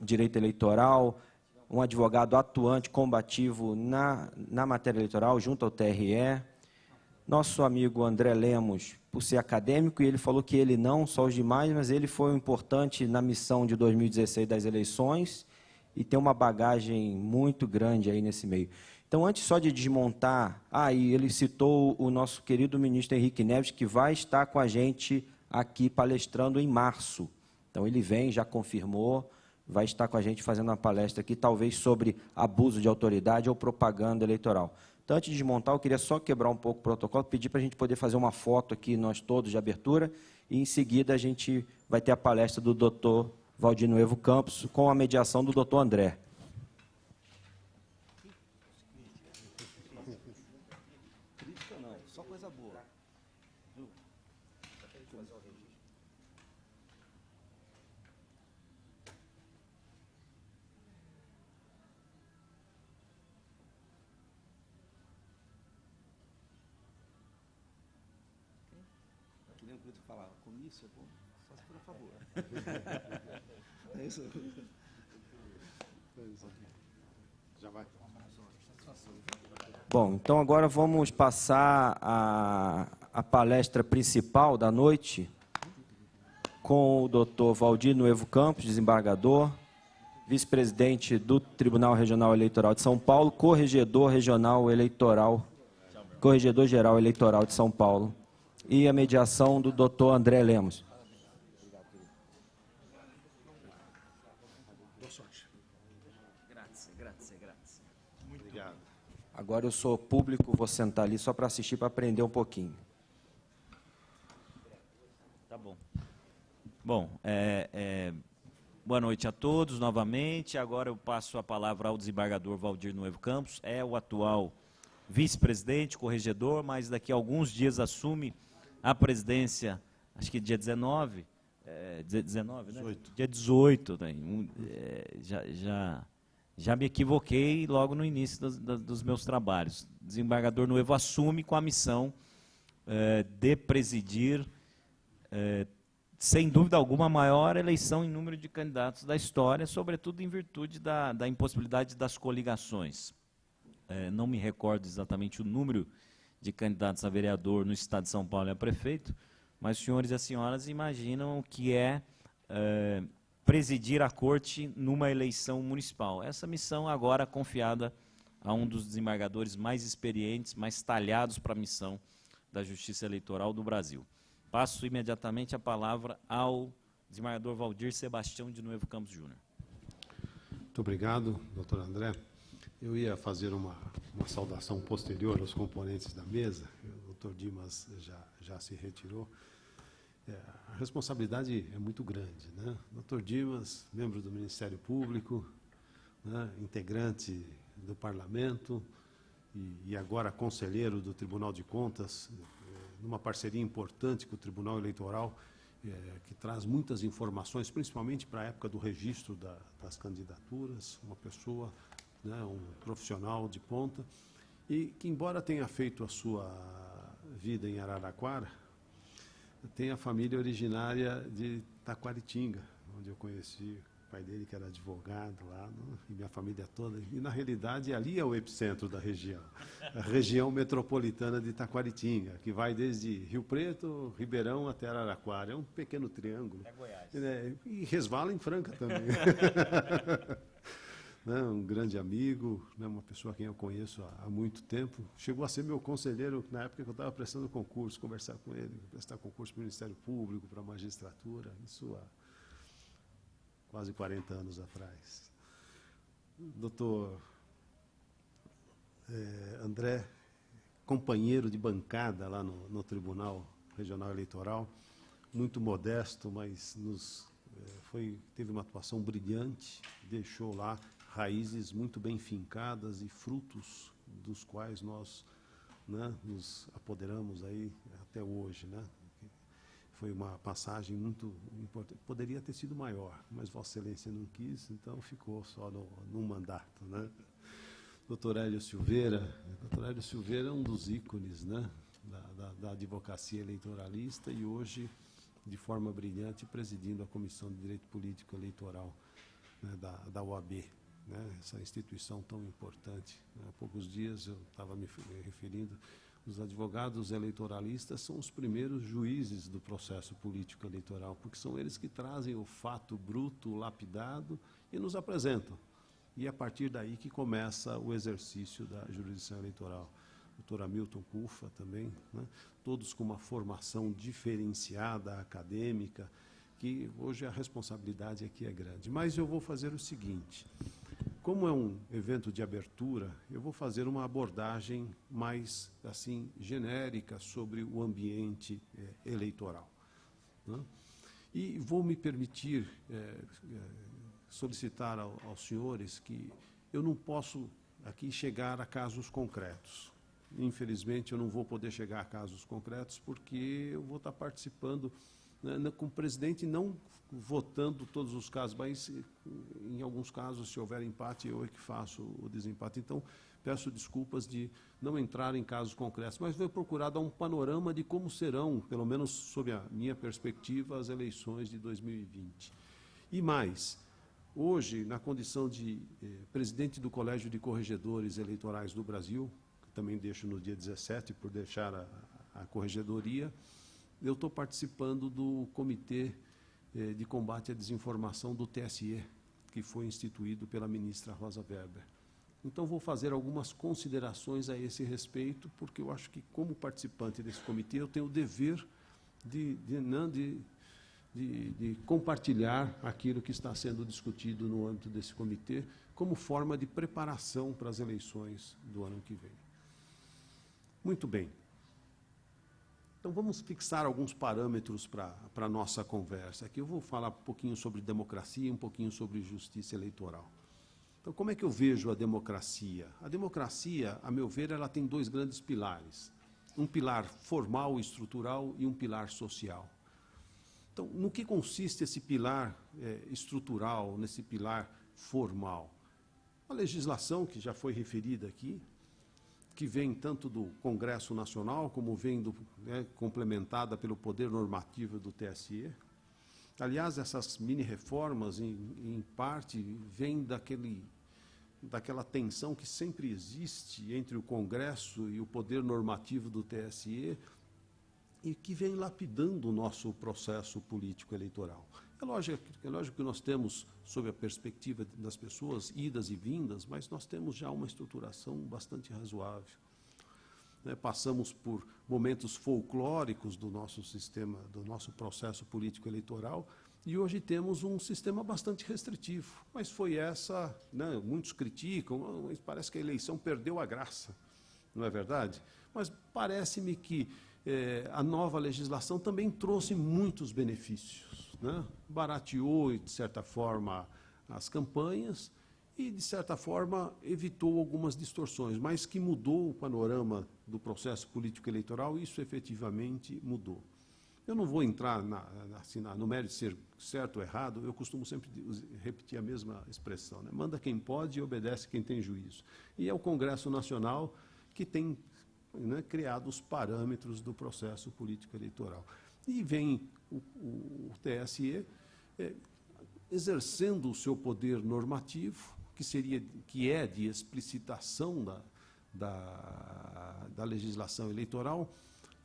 Direito Eleitoral, um advogado atuante, combativo na matéria eleitoral, junto ao TRE. Nosso amigo André Lemos, por ser acadêmico, e ele falou que ele não, só os demais, mas ele foi importante na missão de 2016 das eleições e tem uma bagagem muito grande aí nesse meio. Então, antes só de desmontar, e ele citou o nosso querido ministro Henrique Neves, que vai estar com a gente aqui palestrando em março. Então, ele vem, já confirmou, vai estar com a gente fazendo uma palestra aqui, talvez sobre abuso de autoridade ou propaganda eleitoral. Então, antes de desmontar, eu queria só quebrar um pouco o protocolo, pedir para a gente poder fazer uma foto aqui, nós todos, de abertura, e em seguida a gente vai ter a palestra do doutor Valdir Nuevo Campos, com a mediação do doutor André. Crítica não, só coisa boa. Que nem o Cleiton falava, comício é bom, só se for a favor. É isso. Já vai. Bom, então agora vamos passar a palestra principal da noite, com o doutor Valdir Nuevo Campos, desembargador, vice-presidente do Tribunal Regional Eleitoral de São Paulo, Corregedor-Geral Eleitoral de São Paulo, e a mediação do doutor André Lemos. Agora eu sou público, vou sentar ali só para assistir, para aprender um pouquinho. Tá bom. Bom, boa noite a todos novamente. Agora eu passo a palavra ao desembargador Valdir Nuevo Campos, é o atual vice-presidente, corregedor, mas daqui a alguns dias assume a presidência, acho que dia 19, 19, né? 18. Dia 18, né? Já me equivoquei logo no início dos meus trabalhos. O desembargador Nuevo assume com a missão de presidir, sem dúvida alguma, a maior eleição em número de candidatos da história, sobretudo em virtude da impossibilidade das coligações. Não me recordo exatamente o número de candidatos a vereador no estado de São Paulo e a prefeito, mas os senhores e as senhoras imaginam o que é presidir a corte numa eleição municipal. Essa missão agora confiada a um dos desembargadores mais experientes, mais talhados para a missão da Justiça Eleitoral do Brasil. Passo imediatamente a palavra ao desembargador Valdir Sebastião de Nuevo Campos Júnior. Muito obrigado, doutor André. Eu ia fazer uma saudação posterior aos componentes da mesa. O doutor Dimas já se retirou. A responsabilidade é muito grande, né? Dr. Dimas, membro do Ministério Público, né, integrante do Parlamento e agora conselheiro do Tribunal de Contas, numa parceria importante com o Tribunal Eleitoral, que traz muitas informações, principalmente para a época do registro das candidaturas, uma pessoa, né, um profissional de ponta, e que, embora tenha feito a sua vida em Araraquara, tem a família originária de Taquaritinga, onde eu conheci o pai dele, que era advogado lá, e minha família toda. E, na realidade, ali é o epicentro da região, a região metropolitana de Taquaritinga, que vai desde Rio Preto, Ribeirão até Araraquara. É um pequeno triângulo. É Goiás. E resvala em Franca também. Né, um grande amigo, né, uma pessoa a quem eu conheço há muito tempo. Chegou a ser meu conselheiro na época que eu estava prestando concurso, conversar com ele, prestar concurso para o Ministério Público, para a magistratura, isso há quase 40 anos atrás. Doutor André, companheiro de bancada lá no Tribunal Regional Eleitoral, muito modesto, mas teve uma atuação brilhante, deixou lá raízes muito bem fincadas e frutos dos quais nós, né, nos apoderamos aí até hoje, né? Foi uma passagem muito importante. Poderia ter sido maior, mas Vossa Excelência não quis, então ficou só num mandato, né? Doutor Hélio Silveira é um dos ícones, né, da advocacia eleitoralista e hoje, de forma brilhante, presidindo a Comissão de Direito Político Eleitoral, né, da OAB. Né, essa instituição tão importante. Há poucos dias eu estava me referindo, os advogados eleitoralistas são os primeiros juízes do processo político eleitoral, porque são eles que trazem o fato bruto, lapidado, e nos apresentam. E é a partir daí que começa o exercício da jurisdição eleitoral. O doutor Hamilton Cufa também, né, todos com uma formação diferenciada, acadêmica, que hoje a responsabilidade aqui é grande. Mas eu vou fazer o seguinte: como é um evento de abertura, eu vou fazer uma abordagem mais assim genérica sobre o ambiente eleitoral, né? E vou me permitir solicitar aos senhores que eu não posso aqui chegar a casos concretos. Infelizmente, eu não vou poder chegar a casos concretos porque eu vou estar participando, né, com o presidente, não votando todos os casos, mas em alguns casos, se houver empate, eu é que faço o desempate. Então, peço desculpas de não entrar em casos concretos, mas vou procurar dar um panorama de como serão, pelo menos sob a minha perspectiva, as eleições de 2020. E mais, hoje, na condição de presidente do Colégio de Corregedores Eleitorais do Brasil, que também deixo no dia 17 por deixar a corregedoria, eu estou participando do Comitê de combate à desinformação do TSE, que foi instituído pela ministra Rosa Weber. Então, vou fazer algumas considerações a esse respeito, porque eu acho que, como participante desse comitê, eu tenho o dever de compartilhar aquilo que está sendo discutido no âmbito desse comitê, como forma de preparação para as eleições do ano que vem. Muito bem. Então, vamos fixar alguns parâmetros para a nossa conversa. Aqui eu vou falar um pouquinho sobre democracia e um pouquinho sobre justiça eleitoral. Então, como é que eu vejo a democracia? A democracia, a meu ver, ela tem dois grandes pilares. Um pilar formal e estrutural e um pilar social. Então, no que consiste esse pilar estrutural, nesse pilar formal? A legislação, que já foi referida aqui, que vem tanto do Congresso Nacional, como vem complementada pelo poder normativo do TSE. Aliás, essas mini-reformas, em parte, vêm daquela tensão que sempre existe entre o Congresso e o poder normativo do TSE, e que vem lapidando o nosso processo político eleitoral. É lógico que nós temos, sob a perspectiva das pessoas, idas e vindas, mas nós temos já uma estruturação bastante razoável. Passamos por momentos folclóricos do nosso sistema, do nosso processo político eleitoral, e hoje temos um sistema bastante restritivo. Mas foi essa, muitos criticam, mas parece que a eleição perdeu a graça, não é verdade? Mas parece-me que a nova legislação também trouxe muitos benefícios. Barateou, de certa forma, as campanhas e, de certa forma, evitou algumas distorções, mas que mudou o panorama do processo político eleitoral, e isso efetivamente mudou. Eu não vou entrar no mérito de ser certo ou errado, eu costumo sempre repetir a mesma expressão, manda quem pode e obedece quem tem juízo. E é o Congresso Nacional que tem criado os parâmetros do processo político eleitoral. E vem o TSE exercendo o seu poder normativo, que é de explicitação da legislação eleitoral,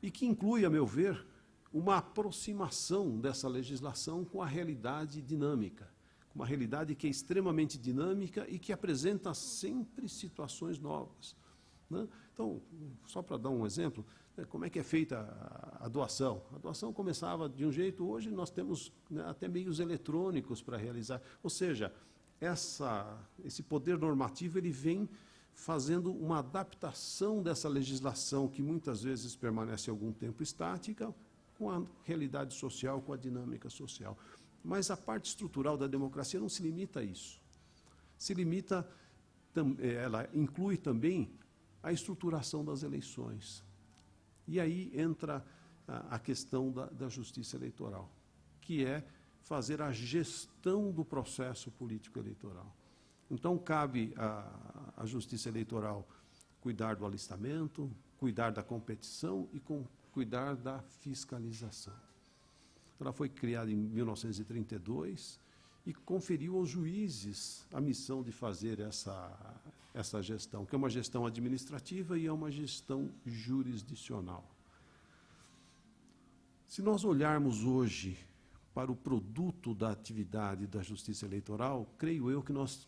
e que inclui, a meu ver, uma aproximação dessa legislação com a realidade dinâmica, com uma realidade que é extremamente dinâmica e que apresenta sempre situações novas. Então, só para dar um exemplo, como é que é feita a doação? A doação começava de um jeito, hoje nós temos até meios eletrônicos para realizar. Ou seja, esse poder normativo ele vem fazendo uma adaptação dessa legislação que muitas vezes permanece algum tempo estática com a realidade social, com a dinâmica social. Mas a parte estrutural da democracia não se limita a isso. Ela inclui também a estruturação das eleições. E aí entra a questão da justiça eleitoral, que é fazer a gestão do processo político eleitoral. Então, cabe à justiça eleitoral cuidar do alistamento, cuidar da competição e cuidar da fiscalização. Ela foi criada em 1932 e conferiu aos juízes a missão de fazer essa gestão, que é uma gestão administrativa e é uma gestão jurisdicional. Se nós olharmos hoje para o produto da atividade da justiça eleitoral, creio eu que nós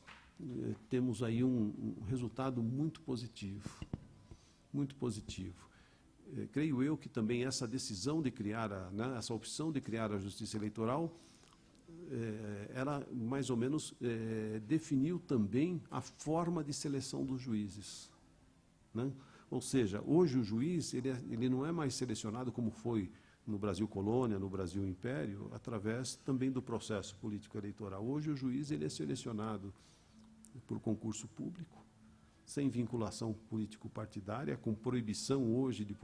temos aí um resultado muito positivo. Muito positivo. Creio eu que também essa decisão de criar, essa opção de criar a justiça eleitoral, ela mais ou menos definiu também a forma de seleção dos juízes. Ou seja, hoje o juiz ele não é mais selecionado como foi no Brasil Colônia, no Brasil Império, através também do processo político eleitoral. Hoje o juiz ele é selecionado por concurso público, sem vinculação político-partidária, com proibição hoje de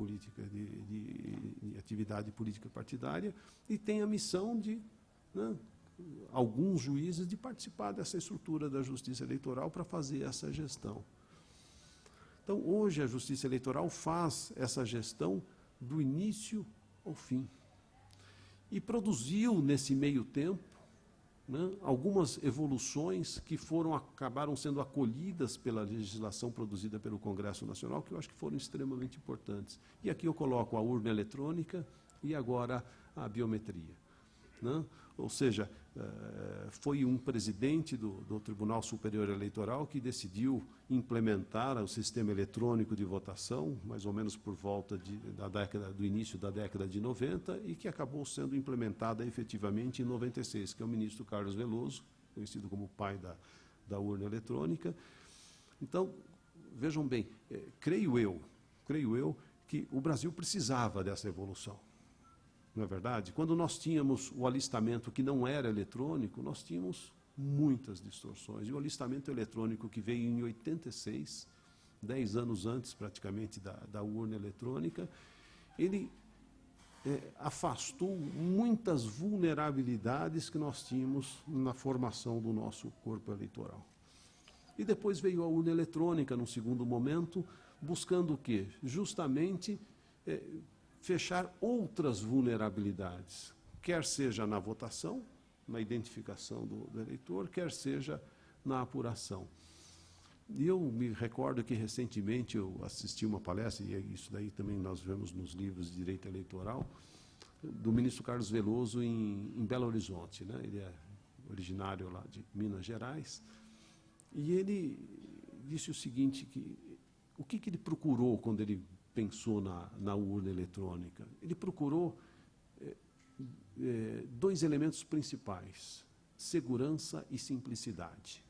atividade política partidária, e tem a missão de alguns juízes de participar dessa estrutura da justiça eleitoral para fazer essa gestão. Então, hoje a justiça eleitoral faz essa gestão do início ao fim. E produziu, nesse meio tempo, algumas evoluções que acabaram sendo acolhidas pela legislação produzida pelo Congresso Nacional, que eu acho que foram extremamente importantes. E aqui eu coloco a urna eletrônica e agora a biometria. né? Ou seja, foi um presidente do Tribunal Superior Eleitoral que decidiu implementar o sistema eletrônico de votação, mais ou menos por volta do início da década de 90, e que acabou sendo implementada efetivamente em 96, que é o ministro Carlos Veloso, conhecido como o pai da urna eletrônica. Então, vejam bem, creio eu que o Brasil precisava dessa evolução. Não é verdade? Quando nós tínhamos o alistamento que não era eletrônico, nós tínhamos muitas distorções. E o alistamento eletrônico que veio em 86, 10 anos antes praticamente da urna eletrônica, ele afastou muitas vulnerabilidades que nós tínhamos na formação do nosso corpo eleitoral. E depois veio a urna eletrônica, num segundo momento, buscando o quê? Justamente fechar outras vulnerabilidades, quer seja na votação, na identificação do eleitor, quer seja na apuração. E eu me recordo que recentemente eu assisti uma palestra, e isso daí também nós vemos nos livros de direito eleitoral, do ministro Carlos Veloso em Belo Horizonte, né? Ele é originário lá de Minas Gerais, e ele disse o seguinte, o que ele procurou quando ele pensou na urna eletrônica? Ele procurou dois elementos principais, segurança e simplicidade.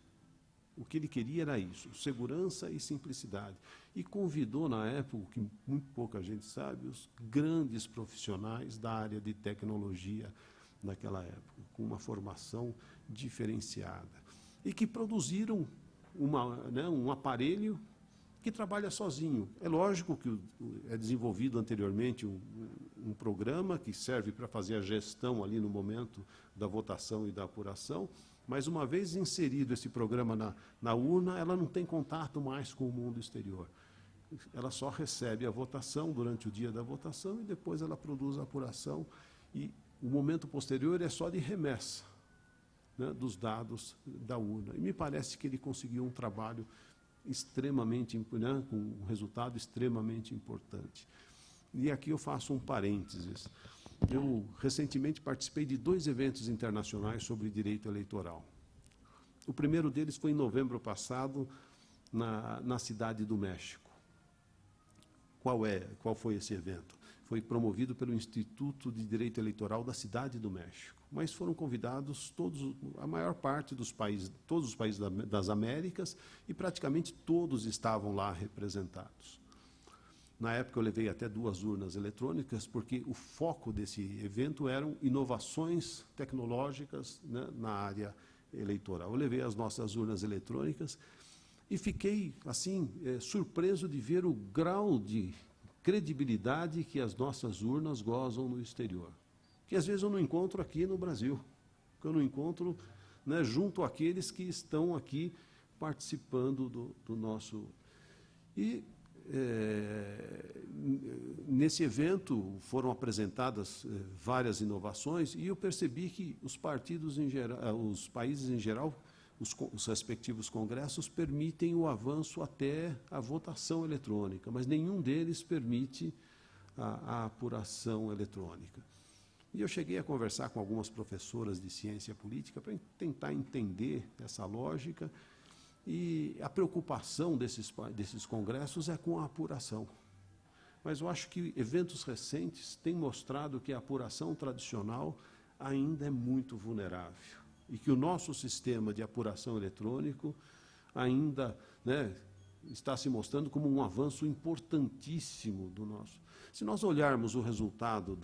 O que ele queria era isso, segurança e simplicidade. E convidou, na época, o que muito pouca gente sabe, os grandes profissionais da área de tecnologia naquela época, com uma formação diferenciada. E que produziram um aparelho que trabalha sozinho. É lógico que é desenvolvido anteriormente um programa que serve para fazer a gestão ali no momento da votação e da apuração, mas uma vez inserido esse programa na urna, ela não tem contato mais com o mundo exterior. Ela só recebe a votação durante o dia da votação e depois ela produz a apuração, e o momento posterior é só de remessa, né, dos dados da urna. E me parece que ele conseguiu um trabalho extremamente, né, com um resultado extremamente importante. E aqui eu faço um parênteses. Eu recentemente participei de 2 eventos internacionais sobre direito eleitoral. O primeiro deles foi em novembro passado, na Cidade do México. Qual foi esse evento? Foi promovido pelo Instituto de Direito Eleitoral da Cidade do México. Mas foram convidados a maior parte dos países, todos os países das Américas, e praticamente todos estavam lá representados. Na época eu levei até 2 urnas eletrônicas, porque o foco desse evento eram inovações tecnológicas, né, na área eleitoral. Eu levei as nossas urnas eletrônicas e fiquei, assim, surpreso de ver o grau de credibilidade que as nossas urnas gozam no exterior, que às vezes eu não encontro aqui no Brasil, que eu não encontro, né, junto àqueles que estão aqui participando do nosso... E nesse evento foram apresentadas várias inovações, e eu percebi que os partidos em geral, os países em geral, os respectivos congressos permitem o avanço até a votação eletrônica, mas nenhum deles permite a apuração eletrônica. E eu cheguei a conversar com algumas professoras de ciência política para tentar entender essa lógica, e a preocupação desses congressos é com a apuração. Mas eu acho que eventos recentes têm mostrado que a apuração tradicional ainda é muito vulnerável, e que o nosso sistema de apuração eletrônico ainda, né, está se mostrando como um avanço importantíssimo do nosso. Se nós olharmos o resultado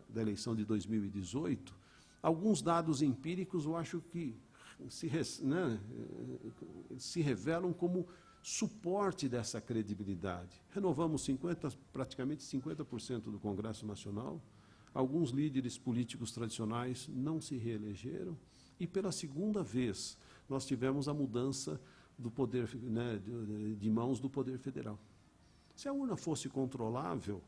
da eleição de 2018, alguns dados empíricos eu acho que se revelam como suporte dessa credibilidade. Renovamos praticamente 50% do Congresso Nacional, alguns líderes políticos tradicionais não se reelegeram, e pela segunda vez nós tivemos a mudança do poder, né, de mãos do Poder Federal. Se a urna fosse controlável,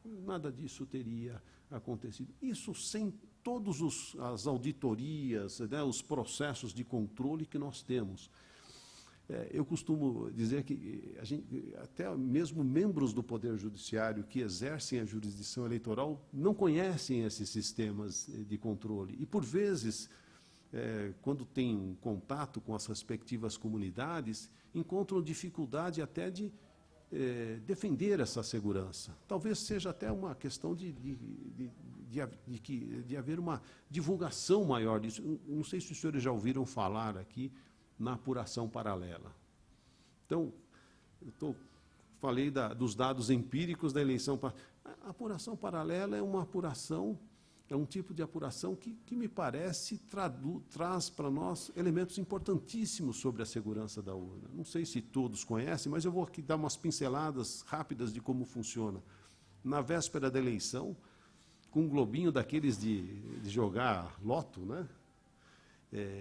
nada disso teria acontecido. Isso sem todas as auditorias, né, os processos de controle que nós temos. Eu costumo dizer que até mesmo membros do Poder Judiciário que exercem a jurisdição eleitoral não conhecem esses sistemas de controle. E, por vezes, quando têm um contato com as respectivas comunidades, encontram dificuldade até de defender essa segurança. Talvez seja até uma questão de haver uma divulgação maior disso. Não sei se os senhores já ouviram falar aqui na apuração paralela. Então, falei dos dados empíricos da eleição. A apuração paralela é uma apuração, é um tipo de apuração que me parece traz para nós elementos importantíssimos sobre a segurança da urna. Não sei se todos conhecem, mas eu vou aqui dar umas pinceladas rápidas de como funciona. Na véspera da eleição, com um globinho daqueles de jogar loto, né?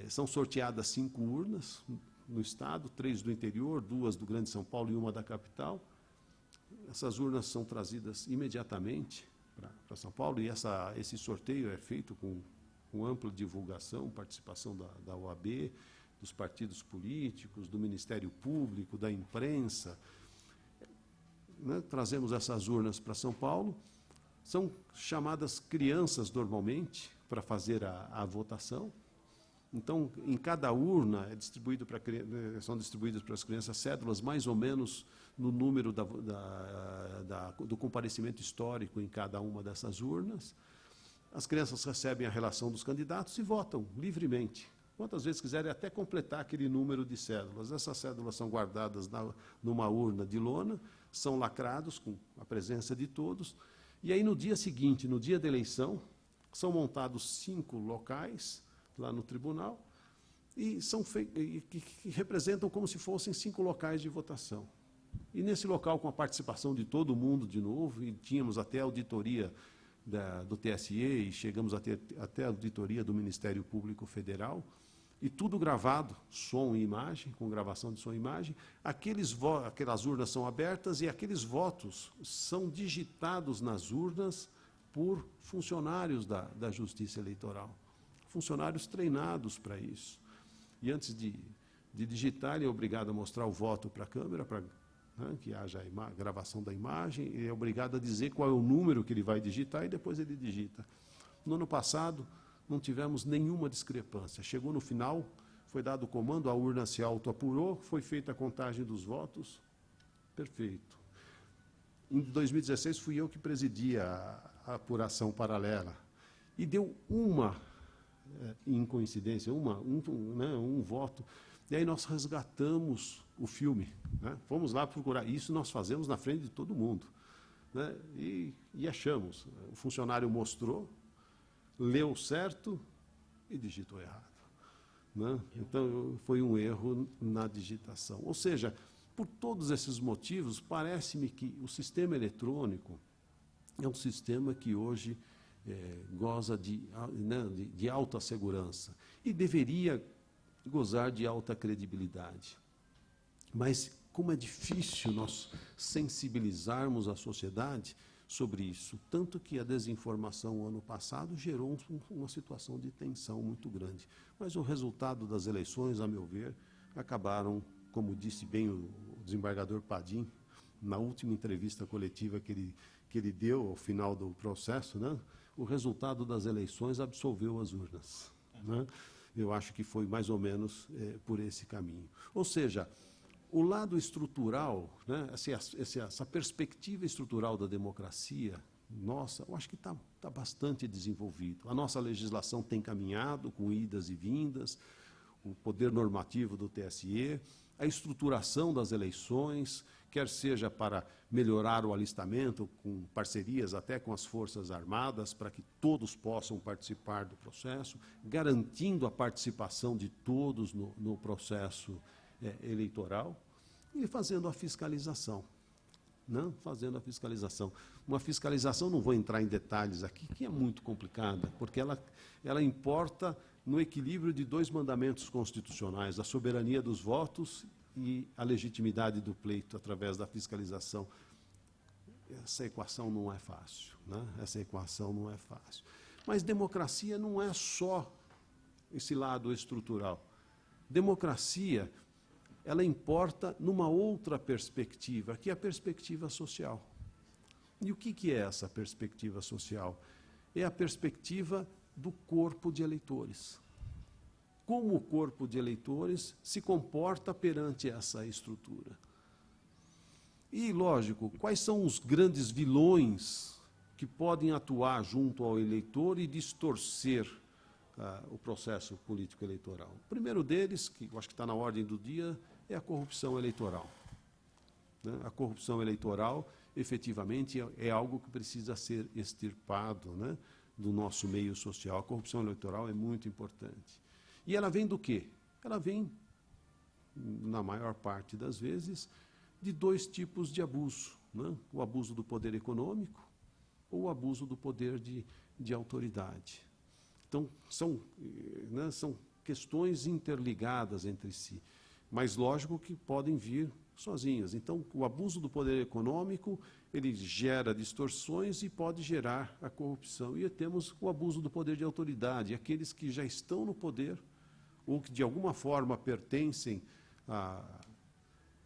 São sorteadas 5 urnas no estado, 3 do interior, 2 do Grande São Paulo e 1 da capital. Essas urnas são trazidas imediatamente para São Paulo e esse sorteio é feito com ampla divulgação, participação da OAB, dos partidos políticos, do Ministério Público, da imprensa. Né? Trazemos essas urnas para São Paulo, são chamadas crianças normalmente para fazer a votação. Então, em cada urna são distribuídas para as crianças cédulas mais ou menos no número do comparecimento histórico em cada uma dessas urnas. As crianças recebem a relação dos candidatos e votam livremente. Quantas vezes quiserem, até completar aquele número de cédulas. Essas cédulas são guardadas numa urna de lona, são lacrados com a presença de todos. E aí, no dia seguinte, no dia da eleição, são montados 5 locais lá no tribunal, e que representam como se fossem 5 locais de votação. E nesse local, com a participação de todo mundo de novo, e tínhamos até a auditoria do TSE, e chegamos a ter até a auditoria do Ministério Público Federal, e tudo gravado, som e imagem, com gravação de som e imagem. Aquelas urnas são abertas e aqueles votos são digitados nas urnas por funcionários da Justiça Eleitoral. Funcionários treinados para isso. E antes de digitar, ele é obrigado a mostrar o voto para a câmera, para que haja a gravação da imagem, ele é obrigado a dizer qual é o número que ele vai digitar e depois ele digita. No ano passado, não tivemos nenhuma discrepância. Chegou no final, foi dado o comando, a urna se autoapurou, foi feita a contagem dos votos, perfeito. Em 2016, fui eu que presidia a apuração paralela. E deu uma incoincidência, um voto. E aí nós resgatamos o filme. Né? Fomos lá procurar. Isso nós fazemos na frente de todo mundo. Né? E achamos. O funcionário mostrou, leu certo e digitou errado. Né? Então, foi um erro na digitação. Ou seja, por todos esses motivos, parece-me que o sistema eletrônico é um sistema que hoje goza de alta segurança e deveria gozar de alta credibilidade. Mas como é difícil nós sensibilizarmos a sociedade sobre isso, tanto que a desinformação ano passado gerou uma situação de tensão muito grande. Mas o resultado das eleições, a meu ver, acabaram, como disse bem o desembargador Padim, na última entrevista coletiva que ele deu ao final do processo, né? O resultado das eleições absolveu as urnas. Né? Eu acho que foi mais ou menos por esse caminho. Ou seja, o lado estrutural, né, essa perspectiva estrutural da democracia, nossa, eu acho que está bastante desenvolvido. A nossa legislação tem caminhado com idas e vindas, o poder normativo do TSE, a estruturação das eleições, quer seja para melhorar o alistamento, com parcerias até com as Forças Armadas, para que todos possam participar do processo, garantindo a participação de todos no processo eleitoral e fazendo a fiscalização. Não? Fazendo a fiscalização. Uma fiscalização, não vou entrar em detalhes aqui, que é muito complicada, porque ela importa no equilíbrio de 2 mandamentos constitucionais, a soberania dos votos e a legitimidade do pleito através da fiscalização. Essa equação não é fácil, né? Essa equação não é fácil. Mas democracia não é só esse lado estrutural. Democracia ela importa numa outra perspectiva, que é a perspectiva social. E o que é essa perspectiva social? É a perspectiva do corpo de eleitores. Como o corpo de eleitores se comporta perante essa estrutura. E, lógico, quais são os grandes vilões que podem atuar junto ao eleitor e distorcer o processo político eleitoral? O primeiro deles, que eu acho que está na ordem do dia, é a corrupção eleitoral. Né? A corrupção eleitoral, efetivamente, é algo que precisa ser extirpado, né, do nosso meio social. A corrupção eleitoral é muito importante. E ela vem do quê? Ela vem, na maior parte das vezes, de dois tipos de abuso, né? O abuso do poder econômico ou o abuso do poder de autoridade. Então, são questões interligadas entre si, mas lógico que podem vir sozinhas. Então, o abuso do poder econômico, ele gera distorções e pode gerar a corrupção. E temos o abuso do poder de autoridade, aqueles que já estão no poder ou que de alguma forma pertencem a...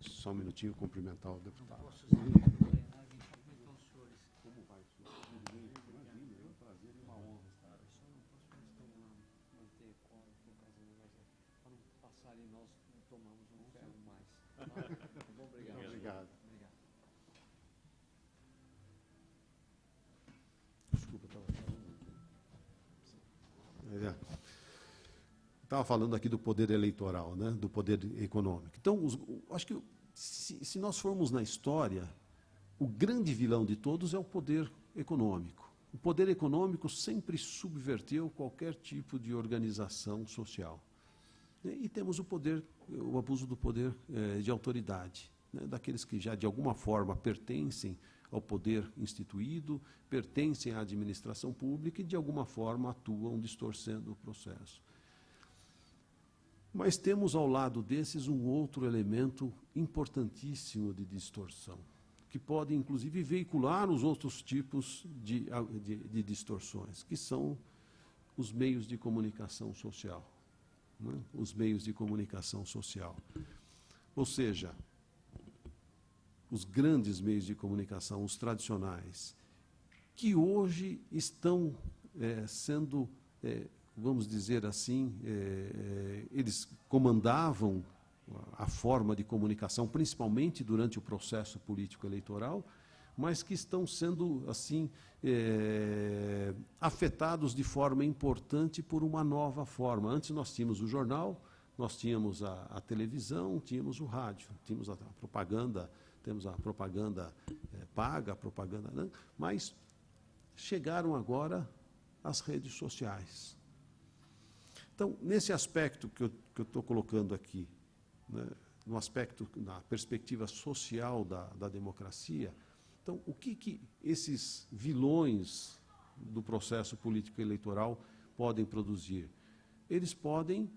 Só um minutinho, cumprimentar o deputado. Obrigado. Desculpa, estava falando aqui do poder eleitoral, né, do poder econômico. Então, acho que se nós formos na história, o grande vilão de todos é o poder econômico. O poder econômico sempre subverteu qualquer tipo de organização social. E temos o abuso do poder de autoridade, né, daqueles que já de alguma forma pertencem ao poder instituído, pertencem à administração pública e de alguma forma atuam distorcendo o processo. Mas temos ao lado desses um outro elemento importantíssimo de distorção, que pode inclusive veicular os outros tipos de distorções, que são os meios de comunicação social. Né? Os meios de comunicação social. Ou seja, os grandes meios de comunicação, os tradicionais, que hoje estão sendo, vamos dizer assim, eles comandavam a forma de comunicação, principalmente durante o processo político eleitoral, mas que estão sendo, assim, afetados de forma importante por uma nova forma. Antes nós tínhamos o jornal, nós tínhamos a televisão, tínhamos o rádio, tínhamos a propaganda, temos a propaganda paga, a propaganda, né? Mas chegaram agora as redes sociais. Então, nesse aspecto que eu estou colocando aqui, né, no aspecto, na perspectiva social da democracia, então, o que esses vilões do processo político eleitoral podem produzir? Eles podem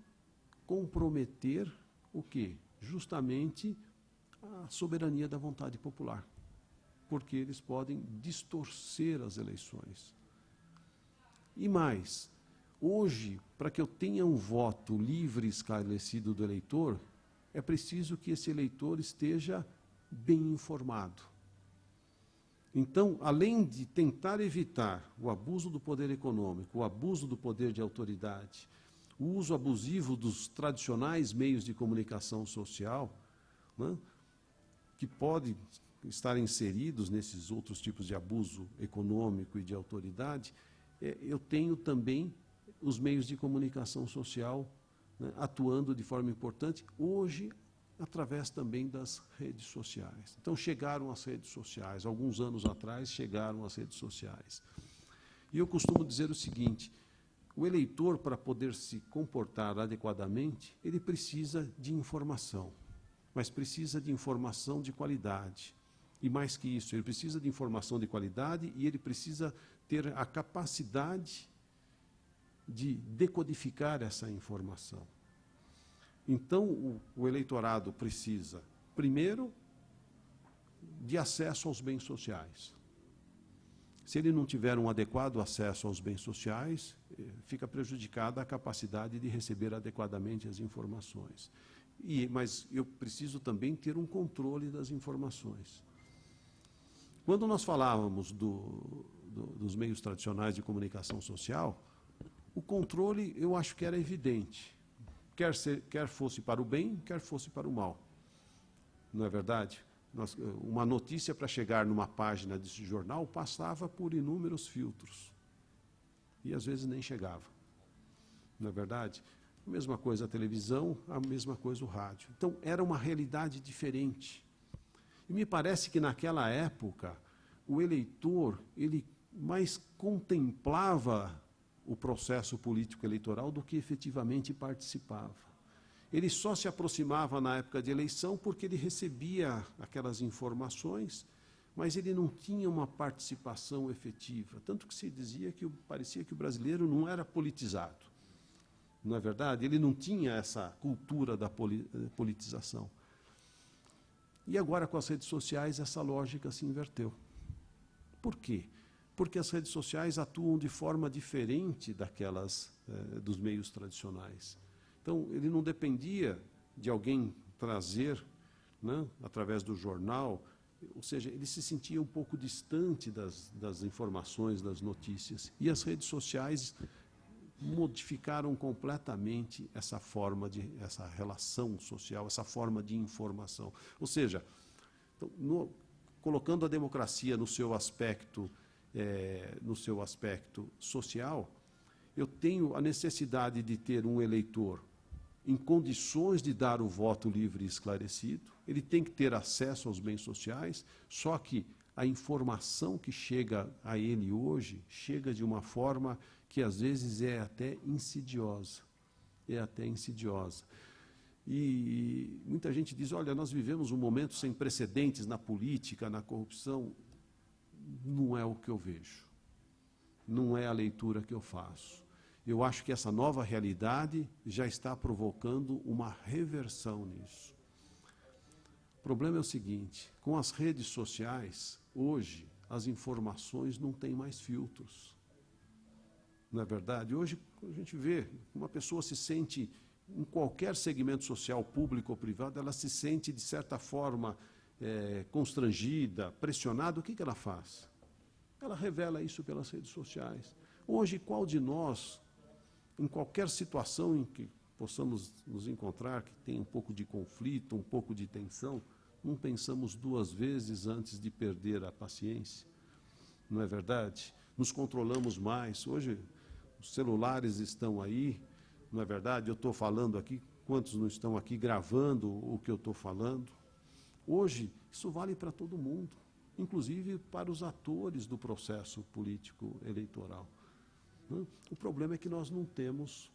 comprometer o quê? Justamente a soberania da vontade popular, porque eles podem distorcer as eleições. E mais, hoje, para que eu tenha um voto livre e esclarecido do eleitor, é preciso que esse eleitor esteja bem informado. Então, além de tentar evitar o abuso do poder econômico, o abuso do poder de autoridade, o uso abusivo dos tradicionais meios de comunicação social, né, que podem estar inseridos nesses outros tipos de abuso econômico e de autoridade, eu tenho também os meios de comunicação social, né, atuando de forma importante, hoje, através também das redes sociais. Então, chegaram as redes sociais. Alguns anos atrás, chegaram as redes sociais. E eu costumo dizer o seguinte, o eleitor, para poder se comportar adequadamente, ele precisa de informação, mas precisa de informação de qualidade. E mais que isso, ele precisa de informação de qualidade e ele precisa ter a capacidade de decodificar essa informação. Então, o eleitorado precisa, primeiro, de acesso aos bens sociais. Se ele não tiver um adequado acesso aos bens sociais, fica prejudicada a capacidade de receber adequadamente as informações. Mas eu preciso também ter um controle das informações. Quando nós falávamos dos meios tradicionais de comunicação social, o controle eu acho que era evidente, quer fosse para o bem, quer fosse para o mal. Não é verdade? Uma notícia para chegar numa página desse jornal passava por inúmeros filtros. E às vezes nem chegava. Não é verdade? A mesma coisa a televisão, a mesma coisa o rádio. Então, era uma realidade diferente. E me parece que naquela época, o eleitor, ele mais contemplava o processo político eleitoral do que efetivamente participava. Ele só se aproximava na época de eleição porque ele recebia aquelas informações, mas ele não tinha uma participação efetiva. Tanto que se dizia que parecia que o brasileiro não era politizado. Não é verdade? Ele não tinha essa cultura da politização. E agora, com as redes sociais, essa lógica se inverteu. Por quê? Porque as redes sociais atuam de forma diferente daquelas dos meios tradicionais. Então, ele não dependia de alguém trazer, né, através do jornal, ou seja, ele se sentia um pouco distante das informações, das notícias. E as redes sociais modificaram completamente essa essa relação social, essa forma de informação. Ou seja, então, colocando a democracia no seu aspecto social, eu tenho a necessidade de ter um eleitor em condições de dar o voto livre e esclarecido, ele tem que ter acesso aos bens sociais, só que a informação que chega a ele hoje chega de uma forma que às vezes é até insidiosa. É até insidiosa. E muita gente diz, olha, nós vivemos um momento sem precedentes na política, na corrupção. Não é o que eu vejo. Não é a leitura que eu faço. Eu acho que essa nova realidade já está provocando uma reversão nisso. O problema é o seguinte, com as redes sociais, hoje, as informações não têm mais filtros. Não é verdade? Hoje, a gente vê, uma pessoa se sente, em qualquer segmento social, público ou privado, ela se sente, de certa forma, constrangida, pressionada. O que ela faz? Ela revela isso pelas redes sociais. Hoje, qual de nós, em qualquer situação em que possamos nos encontrar, que tem um pouco de conflito, um pouco de tensão, não pensamos duas vezes antes de perder a paciência? Não é verdade? Nos controlamos mais. Hoje, os celulares estão aí, não é verdade? Eu estou falando aqui, quantos não estão aqui gravando o que eu estou falando? Hoje, isso vale para todo mundo, inclusive para os atores do processo político eleitoral. O problema é que nós não temos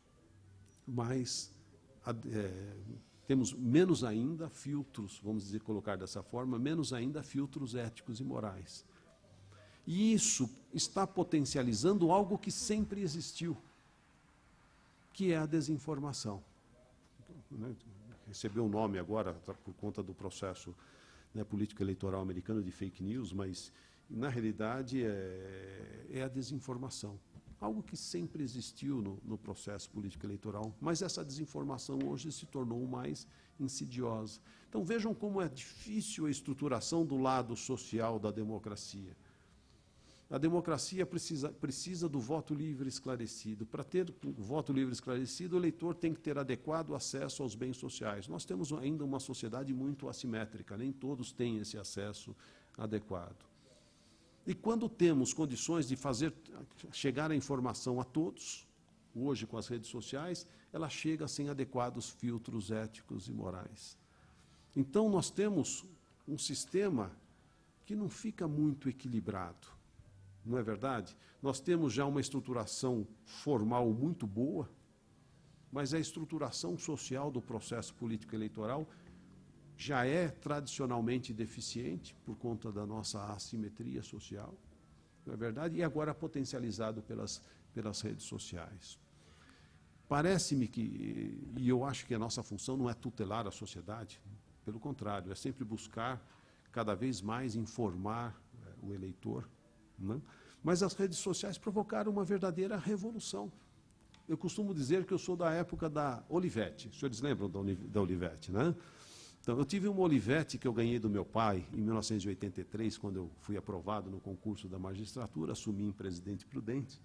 mais, temos menos ainda filtros, vamos dizer, colocar dessa forma, menos ainda filtros éticos e morais. E isso está potencializando algo que sempre existiu, que é a desinformação. Recebeu um nome agora, por conta do processo, né, político eleitoral americano, de fake news, mas, na realidade, é a desinformação. Algo que sempre existiu no processo político eleitoral, mas essa desinformação hoje se tornou mais insidiosa. Então, vejam como é difícil a estruturação do lado social da democracia. A democracia precisa do voto livre e esclarecido. Para ter o voto livre e esclarecido, o eleitor tem que ter adequado acesso aos bens sociais. Nós temos ainda uma sociedade muito assimétrica, nem todos têm esse acesso adequado. E quando temos condições de fazer chegar a informação a todos, hoje com as redes sociais, ela chega sem adequados filtros éticos e morais. Então, nós temos um sistema que não fica muito equilibrado, não é verdade? Nós temos já uma estruturação formal muito boa, mas a estruturação social do processo político eleitoral já é tradicionalmente deficiente por conta da nossa assimetria social, não é verdade? E agora potencializado pelas redes sociais. Parece-me que, e eu acho que a nossa função não é tutelar a sociedade, pelo contrário, é sempre buscar cada vez mais informar o eleitor, né? Mas as redes sociais provocaram uma verdadeira revolução. eu costumo dizer que eu sou da época da Olivetti. Os senhores lembram da Olivetti, né? Então, eu tive uma Olivetti que eu ganhei do meu pai em 1983, quando eu fui aprovado no concurso da magistratura, assumi em Presidente Prudente.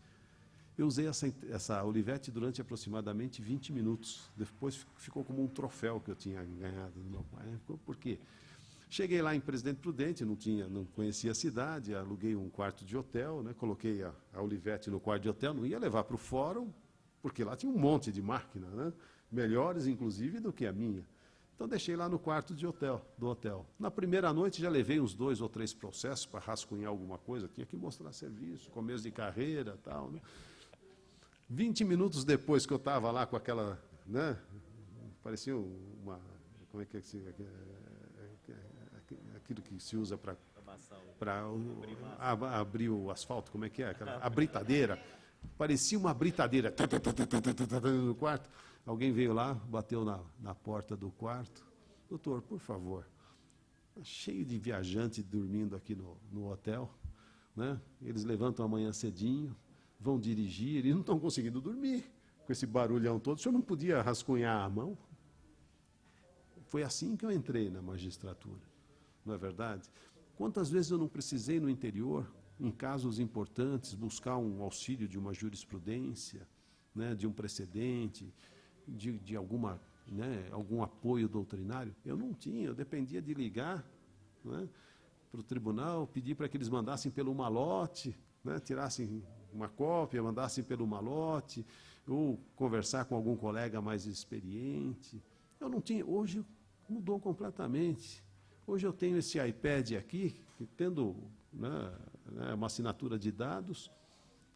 Eu usei essa Olivetti durante aproximadamente 20 minutos. Depois ficou como um troféu que eu tinha ganhado do meu pai. Por quê? Cheguei lá em Presidente Prudente, não conhecia a cidade, aluguei um quarto de hotel, né, coloquei a Olivetti no quarto de hotel, não ia levar para o fórum, porque lá tinha um monte de máquina, né, melhores, inclusive, do que a minha. Então, deixei lá no quarto do hotel. Na primeira noite, já levei uns 2 ou 3 processos para rascunhar alguma coisa. Tinha que mostrar serviço, começo de carreira e tal. Né? 20 minutos depois que eu estava lá com aquela... Né, parecia uma... Como é que é aquilo que se usa para abrir o asfalto? Como é que é? A britadeira. Parecia uma britadeira no quarto. Alguém veio lá, bateu na porta do quarto. Doutor, por favor, cheio de viajantes dormindo aqui no hotel, né? Eles levantam amanhã cedinho, vão dirigir e não estão conseguindo dormir com esse barulhão todo. O senhor não podia rascunhar a mão? Foi assim que eu entrei na magistratura, não é verdade? Quantas vezes eu não precisei no interior, em casos importantes, buscar um auxílio de uma jurisprudência, né, de um precedente, de alguma, né, algum apoio doutrinário? Eu não tinha, eu dependia de ligar, né, para o tribunal, pedir para que eles mandassem pelo malote, né, tirassem uma cópia, mandassem pelo malote, ou conversar com algum colega mais experiente. Eu não tinha, hoje mudou completamente. Hoje eu tenho esse iPad aqui, que tendo, né, uma assinatura de dados,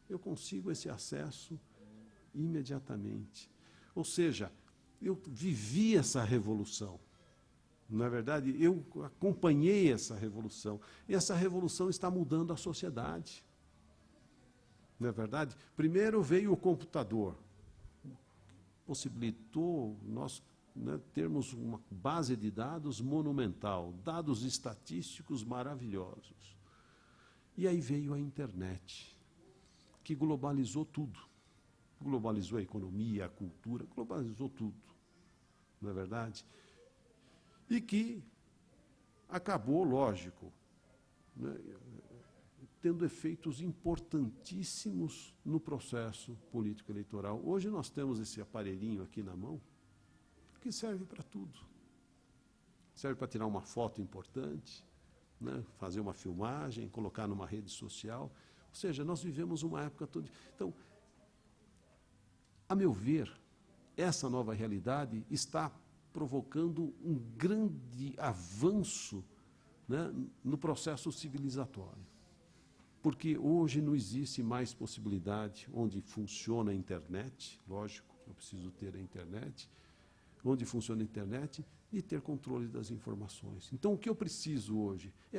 eu consigo esse acesso imediatamente. Ou seja, eu vivi essa revolução. Não é verdade? Eu acompanhei essa revolução. E essa revolução está mudando a sociedade. Não é verdade? Primeiro veio o computador. Possibilitou nós, né, termos uma base de dados monumental, dados estatísticos maravilhosos. E aí veio a internet, que globalizou tudo. Globalizou a economia, a cultura, globalizou tudo, não é verdade? E que acabou, lógico, né, tendo efeitos importantíssimos no processo político-eleitoral. Hoje nós temos esse aparelhinho aqui na mão, que serve para tudo. Serve para tirar uma foto importante, né, fazer uma filmagem, colocar numa rede social. Ou seja, nós vivemos uma época toda... Então, a meu ver, essa nova realidade está provocando um grande avanço, né, no processo civilizatório. Porque hoje não existe mais possibilidade, onde funciona a internet, lógico, eu preciso ter a internet, onde funciona a internet, e ter controle das informações. Então, o que eu preciso hoje é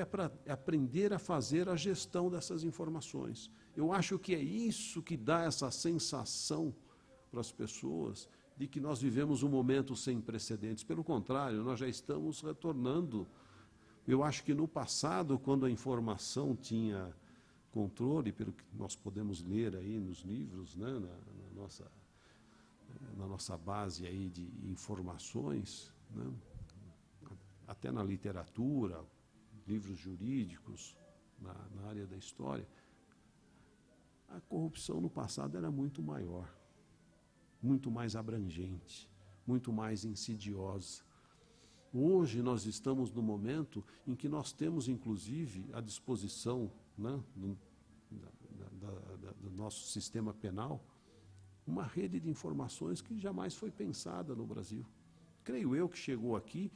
aprender a fazer a gestão dessas informações. Eu acho que é isso que dá essa sensação para as pessoas de que nós vivemos um momento sem precedentes. Pelo contrário, nós já estamos retornando. Eu acho que no passado, quando a informação tinha controle, pelo que nós podemos ler aí nos livros, né, na nossa base aí de informações, né, até na literatura, livros jurídicos, na área da história, a corrupção no passado era muito maior, muito mais abrangente, muito mais insidiosa. Hoje nós estamos no momento em que nós temos, inclusive, à disposição, né, do nosso sistema penal, uma rede de informações que jamais foi pensada no Brasil. Creio eu que chegou aqui,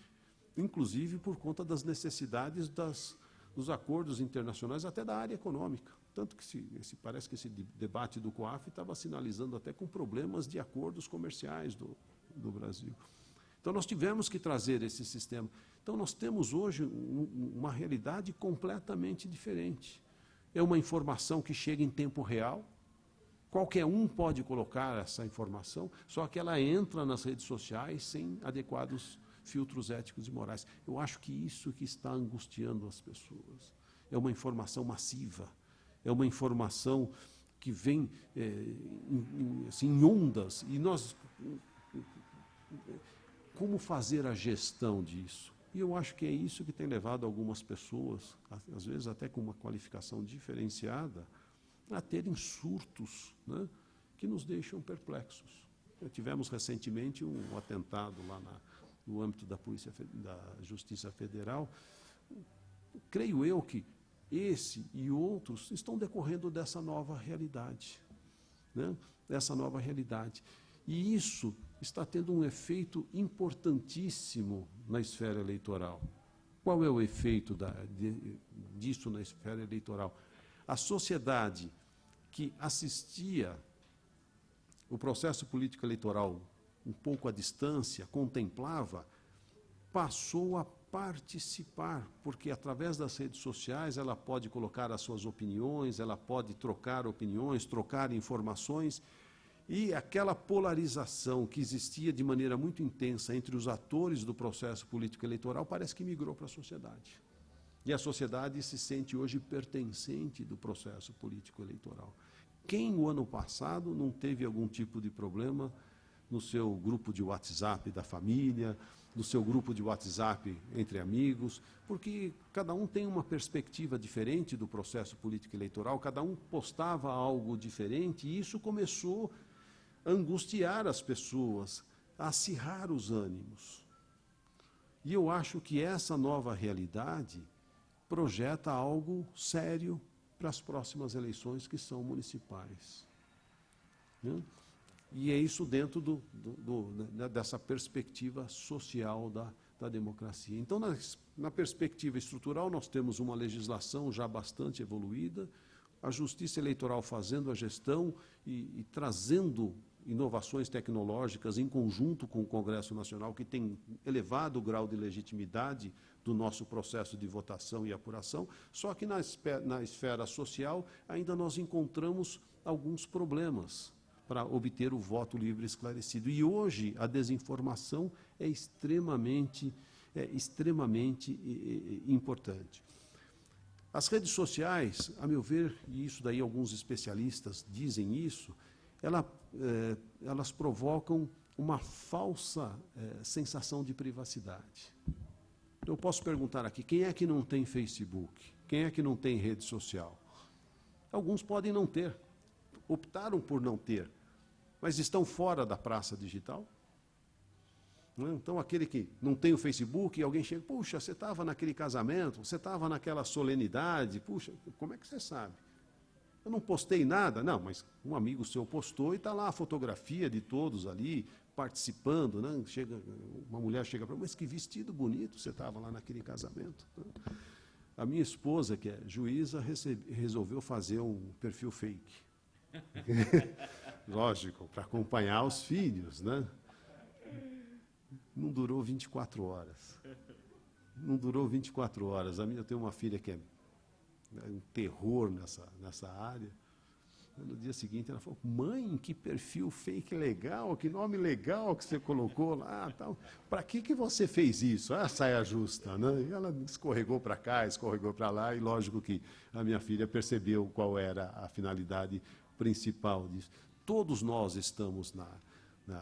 inclusive por conta das necessidades dos acordos internacionais, até da área econômica. Tanto que parece que esse debate do COAF estava sinalizando até com problemas de acordos comerciais do Brasil. Então, nós tivemos que trazer esse sistema. Então, nós temos hoje uma realidade completamente diferente. É uma informação que chega em tempo real, qualquer um pode colocar essa informação, só que ela entra nas redes sociais sem adequados filtros éticos e morais. Eu acho que isso que está angustiando as pessoas. É uma informação massiva, é uma informação que vem assim, em ondas, e nós... Como fazer a gestão disso? E eu acho que é isso que tem levado algumas pessoas, às vezes até com uma qualificação diferenciada, a terem surtos, né, que nos deixam perplexos. Tivemos recentemente um atentado lá no âmbito da Justiça Federal. Creio eu que esse e outros estão decorrendo dessa nova realidade, né? Dessa nova realidade. E isso está tendo um efeito importantíssimo na esfera eleitoral. Qual é o efeito disso na esfera eleitoral? A sociedade que assistia o processo político eleitoral um pouco à distância, contemplava, passou a participar, porque através das redes sociais ela pode colocar as suas opiniões, ela pode trocar opiniões, trocar informações, e aquela polarização que existia de maneira muito intensa entre os atores do processo político eleitoral parece que migrou para a sociedade. E a sociedade se sente hoje pertencente do processo político eleitoral. Quem, o ano passado, não teve algum tipo de problema no seu grupo de WhatsApp da família, no seu grupo de WhatsApp entre amigos, porque cada um tem uma perspectiva diferente do processo político eleitoral, cada um postava algo diferente, e isso começou a angustiar as pessoas, a acirrar os ânimos. E eu acho que essa nova realidade projeta algo sério para as próximas eleições, que são municipais, né? E é isso dentro dessa perspectiva social da democracia. Então, na perspectiva estrutural, nós temos uma legislação já bastante evoluída, a Justiça Eleitoral fazendo a gestão e trazendo inovações tecnológicas em conjunto com o Congresso Nacional, que tem elevado o grau de legitimidade do nosso processo de votação e apuração, só que na esfera social ainda nós encontramos alguns problemas para obter o voto livre e esclarecido. E hoje a desinformação é extremamente importante. As redes sociais, a meu ver, e isso daí alguns especialistas dizem isso, elas provocam uma falsa sensação de privacidade. Eu posso perguntar aqui, quem é que não tem Facebook? Quem é que não tem rede social? Alguns podem não ter, optaram por não ter, mas estão fora da praça digital. Então, aquele que não tem o Facebook, e alguém chega, puxa, você estava naquele casamento, você estava naquela solenidade, puxa, como é que você sabe? Eu não postei nada. Não, mas um amigo seu postou e está lá a fotografia de todos ali, participando, né? Uma mulher chega para mim, mas que vestido bonito, você estava lá naquele casamento. A minha esposa, que é juíza, resolveu fazer um perfil fake. Lógico, para acompanhar os filhos, né? Não durou 24 horas. Não durou 24 horas. Eu tenho uma filha que é um terror nessa área. No dia seguinte ela falou, mãe, que perfil fake legal, que nome legal que você colocou lá, tal. Para que você fez isso? Ah, saia justa, né? E ela escorregou para cá, escorregou para lá, e lógico que a minha filha percebeu qual era a finalidade principal disso. Todos nós estamos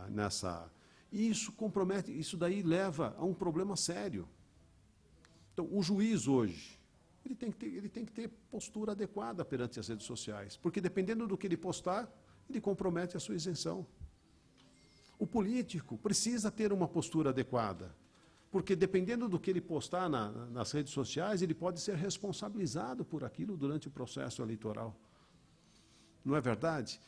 nessa... E isso compromete, isso daí leva a um problema sério. Então, o juiz hoje, ele tem que ter postura adequada perante as redes sociais, porque dependendo do que ele postar, ele compromete a sua isenção. O político precisa ter uma postura adequada, porque dependendo do que ele postar nas redes sociais, ele pode ser responsabilizado por aquilo durante o processo eleitoral. Não é verdade?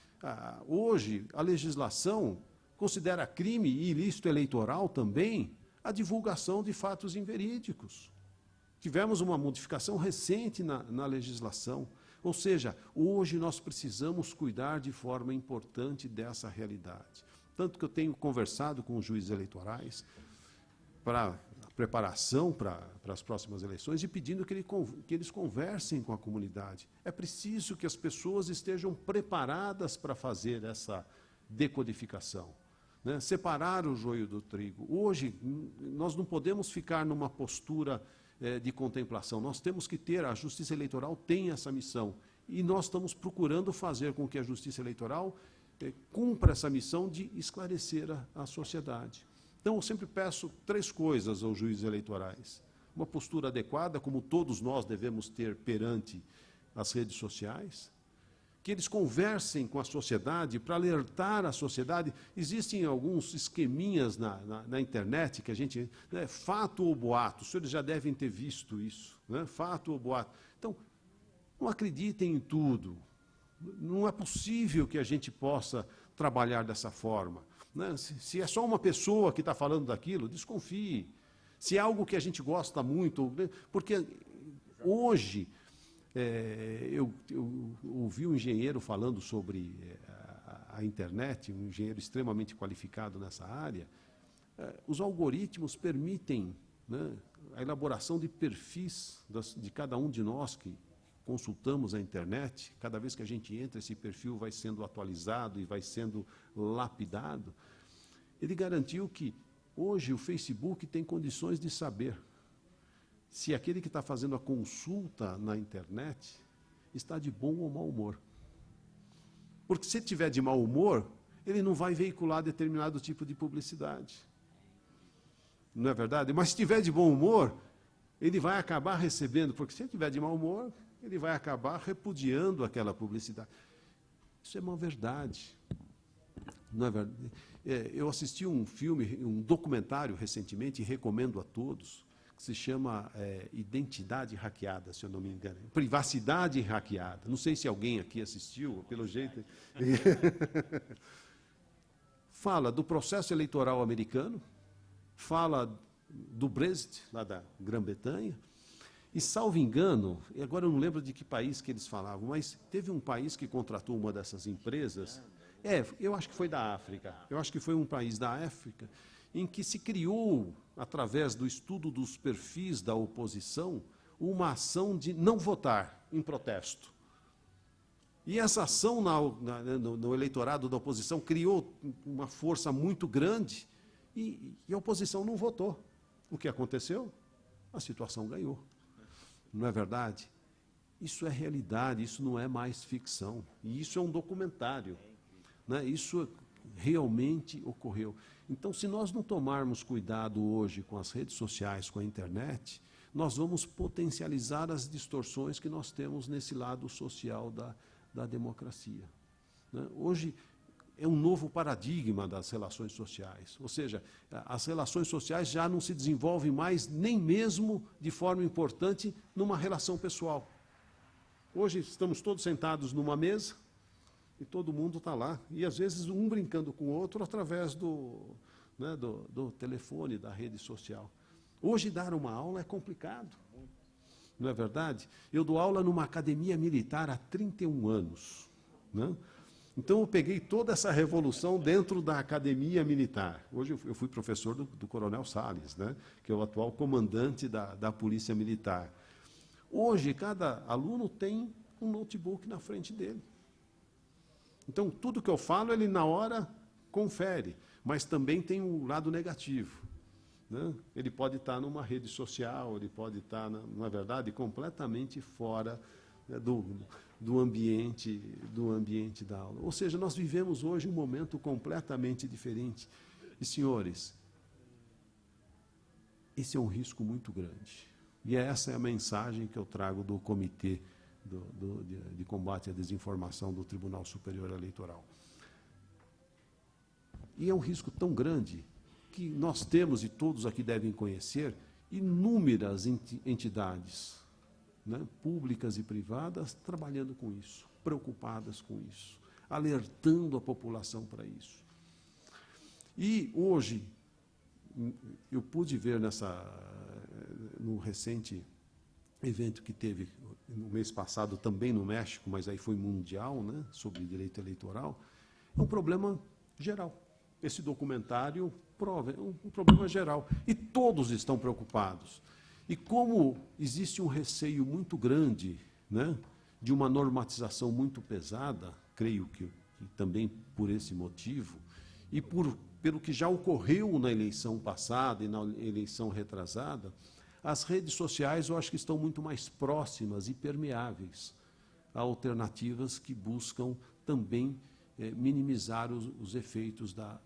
Hoje, a legislação considera crime e ilícito eleitoral também a divulgação de fatos inverídicos. Tivemos uma modificação recente na legislação. Ou seja, hoje nós precisamos cuidar de forma importante dessa realidade. Tanto que eu tenho conversado com os juízes eleitorais para a preparação para as próximas eleições e pedindo que eles conversem com a comunidade. É preciso que as pessoas estejam preparadas para fazer essa decodificação, né? Separar o joio do trigo. Hoje, nós não podemos ficar numa postura de contemplação. Nós temos que ter, a Justiça Eleitoral tem essa missão. E nós estamos procurando fazer com que a Justiça Eleitoral cumpra essa missão de esclarecer a sociedade. Então, eu sempre peço 3 coisas aos juízes eleitorais. Uma postura adequada, como todos nós devemos ter perante as redes sociais, que eles conversem com a sociedade para alertar a sociedade. Existem alguns esqueminhas na internet que a gente... Né, fato ou boato, os senhores já devem ter visto isso. Né, fato ou boato. Então, não acreditem em tudo. Não é possível que a gente possa trabalhar dessa forma. Né? Se é só uma pessoa que está falando daquilo, desconfie. Se é algo que a gente gosta muito... Porque hoje... eu ouvi um engenheiro falando sobre a internet, um engenheiro extremamente qualificado nessa área. Os algoritmos permitem, né, a elaboração de perfis de cada um de nós que consultamos a internet. Cada vez que a gente entra, esse perfil vai sendo atualizado e vai sendo lapidado. Ele garantiu que hoje o Facebook tem condições de saber se aquele que está fazendo a consulta na internet está de bom ou mau humor. Porque se ele estiver de mau humor, ele não vai veicular determinado tipo de publicidade. Não é verdade? Mas se estiver de bom humor, ele vai acabar recebendo, porque se ele estiver de mau humor, ele vai acabar repudiando aquela publicidade. Isso é uma verdade. Não é verdade? Eu assisti um filme, um documentário recentemente, e recomendo a todos, que se chama Identidade Hackeada, se eu não me engano. Privacidade Hackeada. Não sei se alguém aqui assistiu, pelo jeito. Fala do processo eleitoral americano, fala do Brexit, lá da Grã-Bretanha, e, salvo engano, e agora eu não lembro de que país que eles falavam, mas teve um país que contratou uma dessas empresas, eu acho que foi da África, eu acho que foi um país da África, em que se criou, através do estudo dos perfis da oposição, uma ação de não votar em protesto. E essa ação no eleitorado da oposição criou uma força muito grande e a oposição não votou. O que aconteceu? A situação ganhou. Não é verdade? Isso é realidade, isso não é mais ficção. E isso é um documentário. Né? Isso realmente ocorreu. Então, se nós não tomarmos cuidado hoje com as redes sociais, com a internet, nós vamos potencializar as distorções que nós temos nesse lado social da democracia. Né? Hoje é um novo paradigma das relações sociais, ou seja, as relações sociais já não se desenvolvem mais, nem mesmo de forma importante, numa relação pessoal. Hoje estamos todos sentados numa mesa e todo mundo está lá, e às vezes um brincando com o outro através do telefone, da rede social. Hoje dar uma aula é complicado, não é verdade? Eu dou aula numa academia militar há 31 anos. Né? Então, eu peguei toda essa revolução dentro da academia militar. Hoje eu fui professor do Coronel Salles, né? Que é o atual comandante da Polícia Militar. Hoje, cada aluno tem um notebook na frente dele. Então, tudo que eu falo, ele na hora confere, mas também tem um lado negativo. Né? Ele pode estar numa rede social, ele pode estar, na verdade, completamente fora, né, do ambiente da aula. Ou seja, nós vivemos hoje um momento completamente diferente. E, senhores, esse é um risco muito grande. E essa é a mensagem que eu trago do Comitê de Combate à Desinformação do Tribunal Superior Eleitoral. E é um risco tão grande que nós temos, e todos aqui devem conhecer, inúmeras entidades, né, públicas e privadas, trabalhando com isso, preocupadas com isso, alertando a população para isso. E hoje, eu pude ver no recente evento que teve no mês passado, também no México, mas aí foi mundial, né, sobre direito eleitoral, é um problema geral. Esse documentário prova, é um problema geral. E todos estão preocupados. E como existe um receio muito grande, né, de uma normatização muito pesada, creio que também por esse motivo, e pelo que já ocorreu na eleição passada e na eleição retrasada, as redes sociais eu acho que estão muito mais próximas e permeáveis a alternativas que buscam também minimizar os efeitos da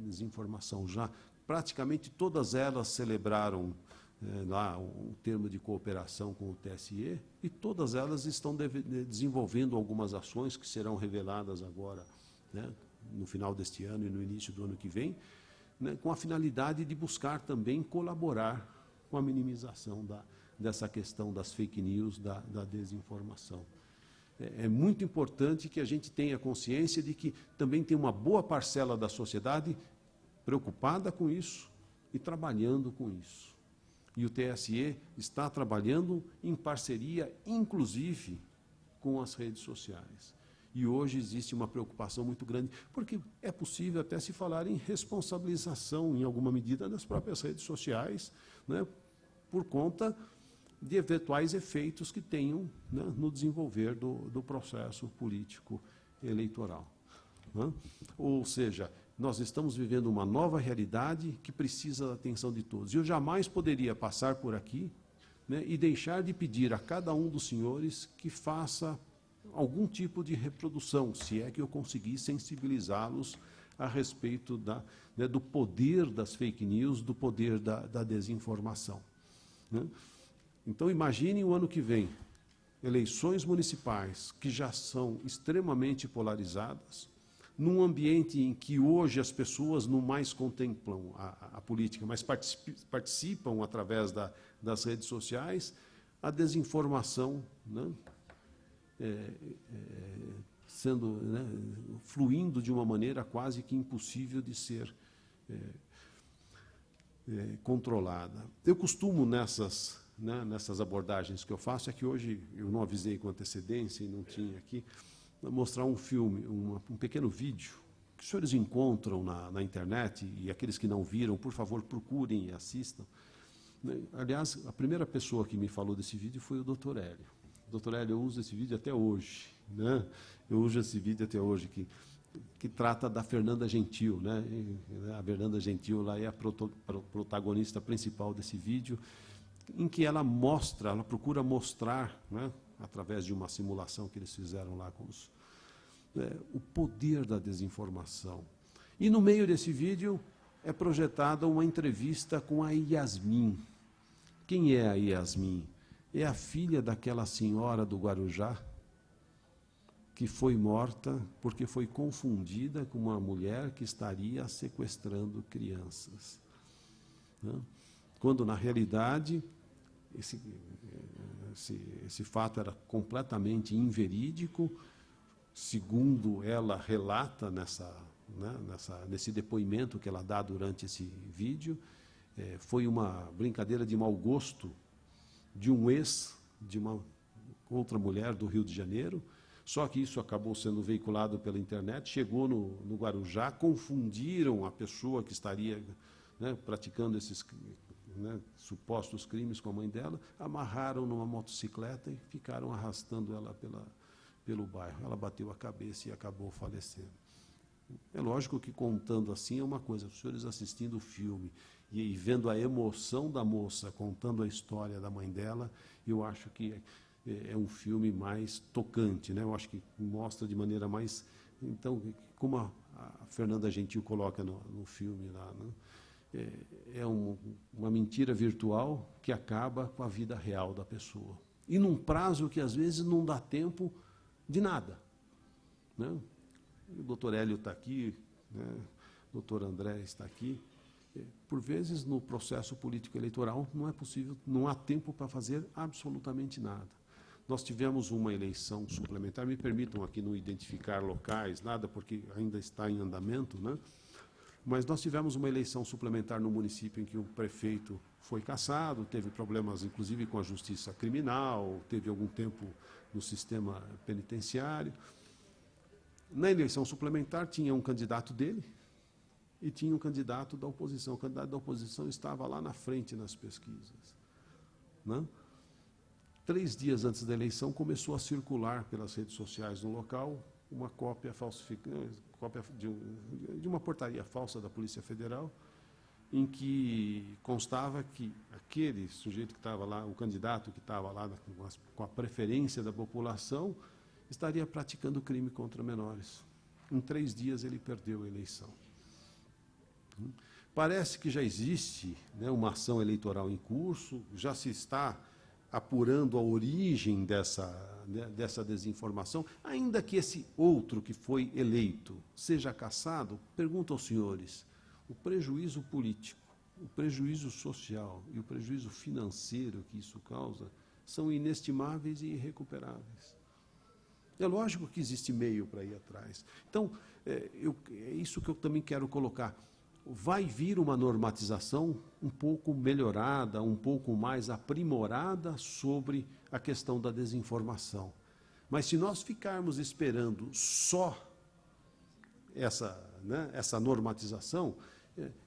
desinformação. Já praticamente todas elas celebraram lá um termo de cooperação com o TSE, e todas elas estão desenvolvendo algumas ações que serão reveladas agora, né, no final deste ano e no início do ano que vem, né, com a finalidade de buscar também colaborar com a minimização dessa questão das fake news, da desinformação. É muito importante que a gente tenha consciência de que também tem uma boa parcela da sociedade preocupada com isso e trabalhando com isso. E o TSE está trabalhando em parceria, inclusive, com as redes sociais. E hoje existe uma preocupação muito grande, porque é possível até se falar em responsabilização, em alguma medida, das próprias redes sociais, né, por conta de eventuais efeitos que tenham, né, no desenvolver do processo político eleitoral, né? Ou seja, nós estamos vivendo uma nova realidade que precisa da atenção de todos. E eu jamais poderia passar por aqui, né, e deixar de pedir a cada um dos senhores que faça algum tipo de reprodução, se é que eu conseguir sensibilizá-los a respeito do poder das fake news, do poder da desinformação, né? Então, imagine o ano que vem, eleições municipais que já são extremamente polarizadas, num ambiente em que hoje as pessoas não mais contemplam a política, mas participam através das redes sociais, a desinformação, né, sendo, né, fluindo de uma maneira quase que impossível de ser controlada. Eu costumo, nessas abordagens que eu faço, é que hoje eu não avisei com antecedência e não tinha aqui, mostrar um filme, um pequeno vídeo, que os senhores encontram na internet, e aqueles que não viram, por favor, procurem e assistam. Aliás, a primeira pessoa que me falou desse vídeo foi o Dr. Hélio. Dr. Hélio, eu uso esse vídeo até hoje, né? Eu uso esse vídeo até hoje, que trata da Fernanda Gentil, né? A Fernanda Gentil lá é a protagonista principal desse vídeo, em que ela procura mostrar, né, através de uma simulação que eles fizeram lá com o poder da desinformação. E no meio desse vídeo é projetada uma entrevista com a Yasmin. Quem é a Yasmin? É a filha daquela senhora do Guarujá, que foi morta porque foi confundida com uma mulher que estaria sequestrando crianças, né? Quando, na realidade, esse fato era completamente inverídico, segundo ela relata nesse depoimento que ela dá durante esse vídeo. Foi uma brincadeira de mau gosto de um ex de uma outra mulher do Rio de Janeiro, só que isso acabou sendo veiculado pela internet, chegou no Guarujá, confundiram a pessoa que estaria, né, praticando esses, né, supostos crimes com a mãe dela, amarraram numa motocicleta e ficaram arrastando ela pelo bairro. Ela bateu a cabeça e acabou falecendo. É lógico que, contando assim, é uma coisa. Os senhores assistindo o filme e vendo a emoção da moça contando a história da mãe dela, eu acho que é um filme mais tocante, né? Eu acho que mostra de maneira mais... Então, como a Fernanda Gentil coloca no filme lá, né? Uma mentira virtual que acaba com a vida real da pessoa. E num prazo que, às vezes, não dá tempo de nada, né? O doutor Hélio está aqui, né? O doutor André está aqui. Por vezes, no processo político eleitoral, não é possível, não há tempo para fazer absolutamente nada. Nós tivemos uma eleição suplementar, me permitam aqui não identificar locais, nada, porque ainda está em andamento, né? Mas nós tivemos uma eleição suplementar no município em que o prefeito foi cassado, teve problemas, inclusive, com a justiça criminal, teve algum tempo no sistema penitenciário. Na eleição suplementar, tinha um candidato dele e tinha um candidato da oposição. O candidato da oposição estava lá na frente nas pesquisas, né? 3 dias antes da eleição, começou a circular pelas redes sociais no local uma cópia falsificada, de uma portaria falsa da Polícia Federal, em que constava que aquele sujeito que estava lá, o candidato que estava lá com a preferência da população, estaria praticando crime contra menores. Em 3 dias ele perdeu a eleição. Parece que já existe, né, uma ação eleitoral em curso, já se está apurando a origem dessa desinformação, ainda que esse outro que foi eleito seja cassado. Pergunto aos senhores, o prejuízo político, o prejuízo social e o prejuízo financeiro que isso causa são inestimáveis e irrecuperáveis. É lógico que existe meio para ir atrás. Então, é isso que eu também quero colocar. Vai vir uma normatização um pouco melhorada, um pouco mais aprimorada sobre a questão da desinformação. Mas se nós ficarmos esperando só essa normatização,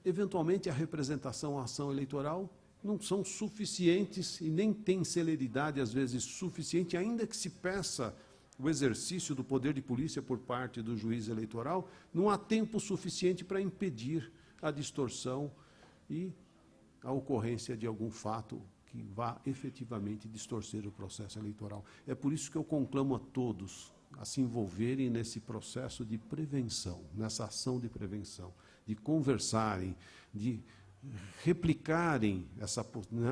eventualmente a representação, a ação eleitoral não são suficientes e nem tem celeridade, às vezes, suficiente, ainda que se peça o exercício do poder de polícia por parte do juiz eleitoral, não há tempo suficiente para impedir a distorção e a ocorrência de algum fato que vá efetivamente distorcer o processo eleitoral. É por isso que eu conclamo a todos a se envolverem nesse processo de prevenção, nessa ação de prevenção, de conversarem, de replicarem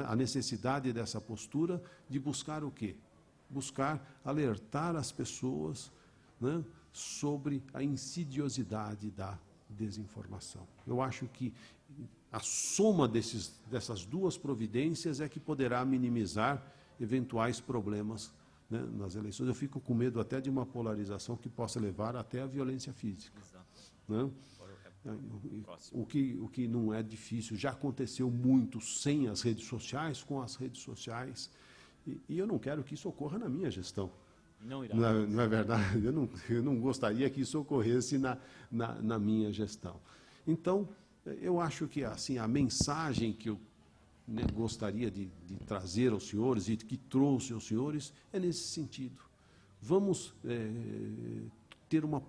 a necessidade dessa postura, de buscar o quê? Buscar alertar as pessoas, né, sobre a insidiosidade da desinformação. Eu acho que a soma dessas duas providências é que poderá minimizar eventuais problemas, né, nas eleições. Eu fico com medo até de uma polarização que possa levar até a violência física. Né? O que não é difícil, já aconteceu muito sem as redes sociais, com as redes sociais, e eu não quero que isso ocorra na minha gestão. Não irá. Não é verdade? Eu não gostaria que isso ocorresse na minha gestão. Então, eu acho que assim, a mensagem que eu, né, gostaria de trazer aos senhores e que trouxe aos senhores é nesse sentido. Vamos ter uma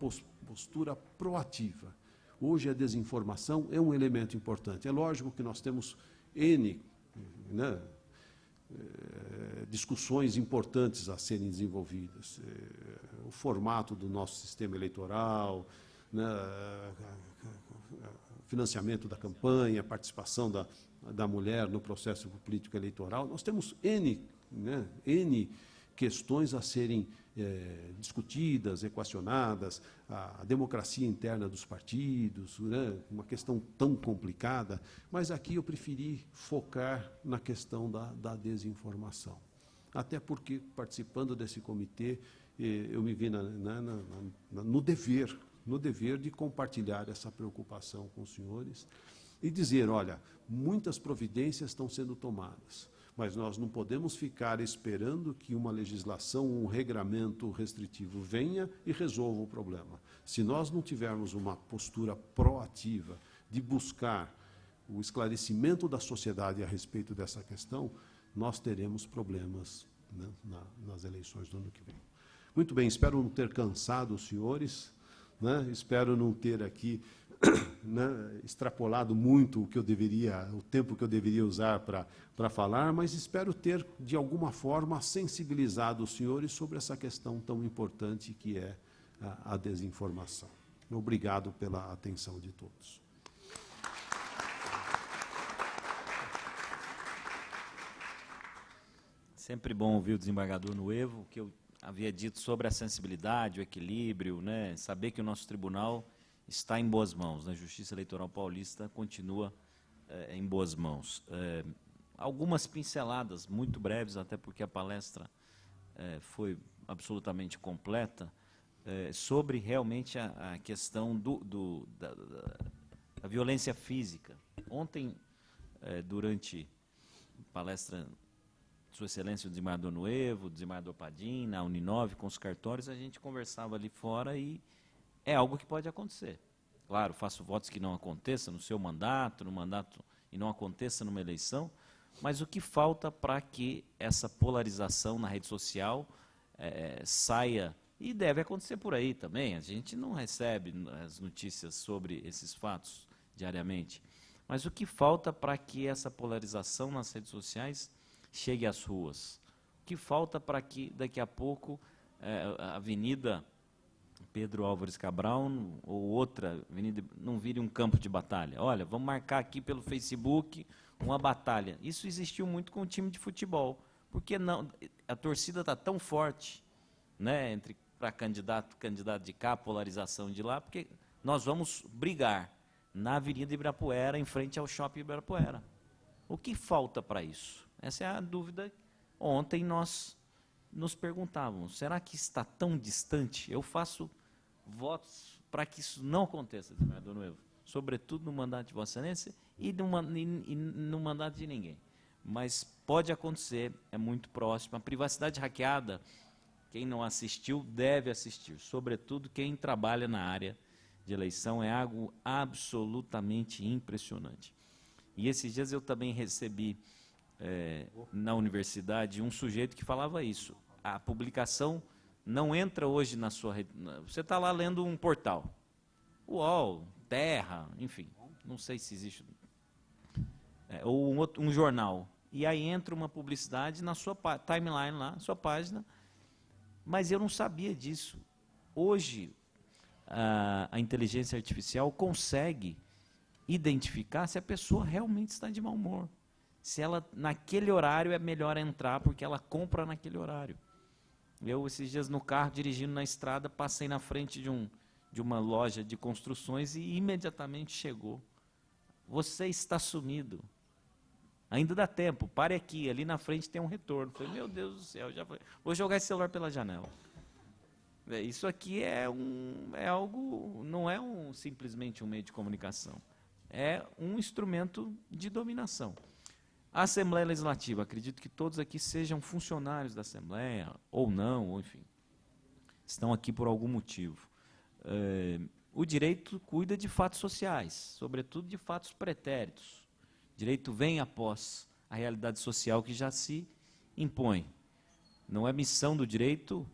postura proativa. Hoje a desinformação é um elemento importante. É lógico que nós temos N, né, discussões importantes a serem desenvolvidas. O formato do nosso sistema eleitoral, né, financiamento da campanha, participação da mulher no processo político eleitoral. Nós temos N questões a serem discutidas, equacionadas, a democracia interna dos partidos, né, uma questão tão complicada, mas aqui eu preferi focar na questão da desinformação. Até porque, participando desse comitê, eu me vi no dever de compartilhar essa preocupação com os senhores e dizer, olha, muitas providências estão sendo tomadas, mas nós não podemos ficar esperando que uma legislação, um regramento restritivo venha e resolva o problema. Se nós não tivermos uma postura proativa de buscar o esclarecimento da sociedade a respeito dessa questão, nós teremos problemas, né, nas eleições do ano que vem. Muito bem, espero não ter cansado os senhores, né, espero não ter aqui né, extrapolado muito o tempo que eu deveria usar para falar, mas espero ter, de alguma forma, sensibilizado os senhores sobre essa questão tão importante que é a desinformação. Obrigado pela atenção de todos. Sempre bom ouvir o desembargador Nuevo, que eu havia dito sobre a sensibilidade, o equilíbrio, né, saber que o nosso tribunal está em boas mãos, né? A Justiça Eleitoral Paulista continua em boas mãos. Algumas pinceladas muito breves, até porque a palestra foi absolutamente completa, sobre realmente a questão da violência física. Ontem, durante a palestra de Sua Excelência o desembargador Nuevo, o desembargador Padim, na Uninove, com os cartórios, a gente conversava ali fora e é algo que pode acontecer. Claro, faço votos que não aconteça no seu mandato, e não aconteça numa eleição, mas o que falta para que essa polarização na rede social saia, e deve acontecer por aí também, a gente não recebe as notícias sobre esses fatos diariamente, mas o que falta para que essa polarização nas redes sociais chegue às ruas? O que falta para que, daqui a pouco, a Avenida Pedro Álvares Cabral ou outra avenida não vire um campo de batalha. Olha, vamos marcar aqui pelo Facebook uma batalha. Isso existiu muito com o time de futebol. Porque não, a torcida está tão forte, né, para candidato de cá, polarização de lá, porque nós vamos brigar na Avenida Ibirapuera, em frente ao Shopping Ibirapuera. O que falta para isso? Essa é a dúvida. Ontem nós nos perguntávamos, será que está tão distante? Eu faço votos para que isso não aconteça, desembargador Noivo, sobretudo no mandato de Vossa Excelência e no mandato de ninguém. Mas pode acontecer, é muito próximo. A privacidade hackeada, quem não assistiu, deve assistir. Sobretudo quem trabalha na área de eleição, é algo absolutamente impressionante. E esses dias eu também recebi na universidade um sujeito que falava isso. A publicação não entra hoje na sua rede. Você está lá lendo um portal. UOL, Terra, enfim, não sei se existe. Ou um jornal. E aí entra uma publicidade na sua timeline lá, na sua página, mas eu não sabia disso. Hoje, a inteligência artificial consegue identificar se a pessoa realmente está de mau humor. Se ela, naquele horário, é melhor entrar, porque ela compra naquele horário. Eu, esses dias no carro, dirigindo na estrada, passei na frente de uma loja de construções e imediatamente chegou. Você está sumido. Ainda dá tempo, pare aqui, ali na frente tem um retorno. Falei, meu Deus do céu, vou jogar esse celular pela janela. Isso aqui é algo, não é simplesmente um meio de comunicação, é um instrumento de dominação. A Assembleia Legislativa, acredito que todos aqui sejam funcionários da Assembleia, ou não, ou enfim, estão aqui por algum motivo. O direito cuida de fatos sociais, sobretudo de fatos pretéritos. O direito vem após a realidade social que já se impõe. Não é missão do direito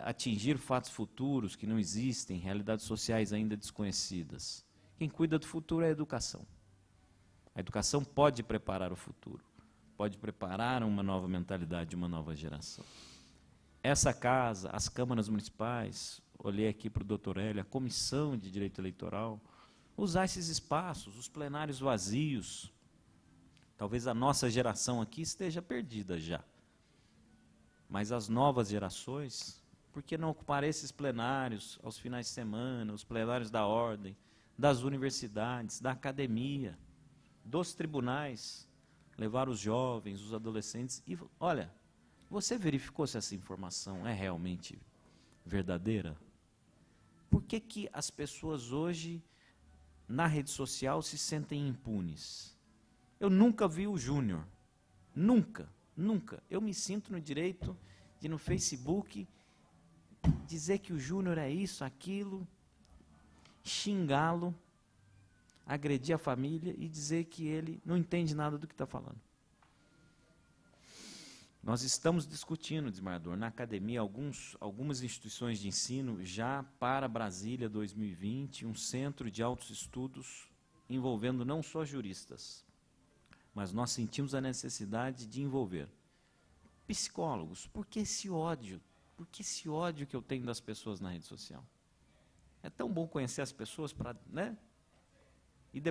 atingir fatos futuros que não existem, realidades sociais ainda desconhecidas. Quem cuida do futuro é a educação. A educação pode preparar o futuro, pode preparar uma nova mentalidade, uma nova geração. Essa casa, as câmaras municipais, olhei aqui para o doutor Hélio, a comissão de direito eleitoral, usar esses espaços, os plenários vazios. Talvez a nossa geração aqui esteja perdida já. Mas as novas gerações, por que não ocupar esses plenários aos finais de semana, os plenários da ordem, das universidades, da academia, dos tribunais, levar os jovens, os adolescentes e, olha, você verificou se essa informação é realmente verdadeira? Por que que as pessoas hoje, na rede social, se sentem impunes? Eu nunca vi o Júnior, nunca. Eu me sinto no direito de, no Facebook, dizer que o Júnior é isso, aquilo, xingá-lo, agredir a família e dizer que ele não entende nada do que está falando. Nós estamos discutindo, desembargador, na academia, algumas instituições de ensino já para Brasília 2020, um centro de altos estudos envolvendo não só juristas, mas nós sentimos a necessidade de envolver psicólogos. Por que esse ódio? Por que esse ódio que eu tenho das pessoas na rede social? É tão bom conhecer as pessoas para, né? E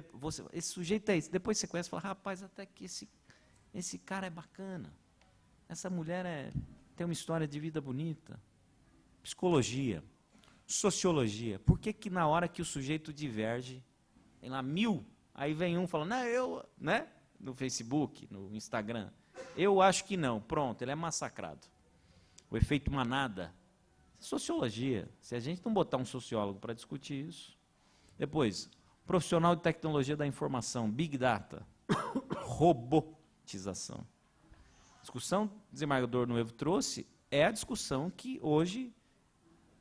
esse sujeito é esse. Depois você conhece e fala, rapaz, até que esse cara é bacana. Essa mulher tem uma história de vida bonita. Psicologia, sociologia. Por que que na hora que o sujeito diverge, tem lá 1000, aí vem um falando, né? No Facebook, no Instagram. Eu acho que não. Pronto, ele é massacrado. O efeito manada. Sociologia. Se a gente não botar um sociólogo para discutir isso. Depois, profissional de tecnologia da informação, Big Data, robotização. A discussão que o desembargador Noivo trouxe é a discussão que hoje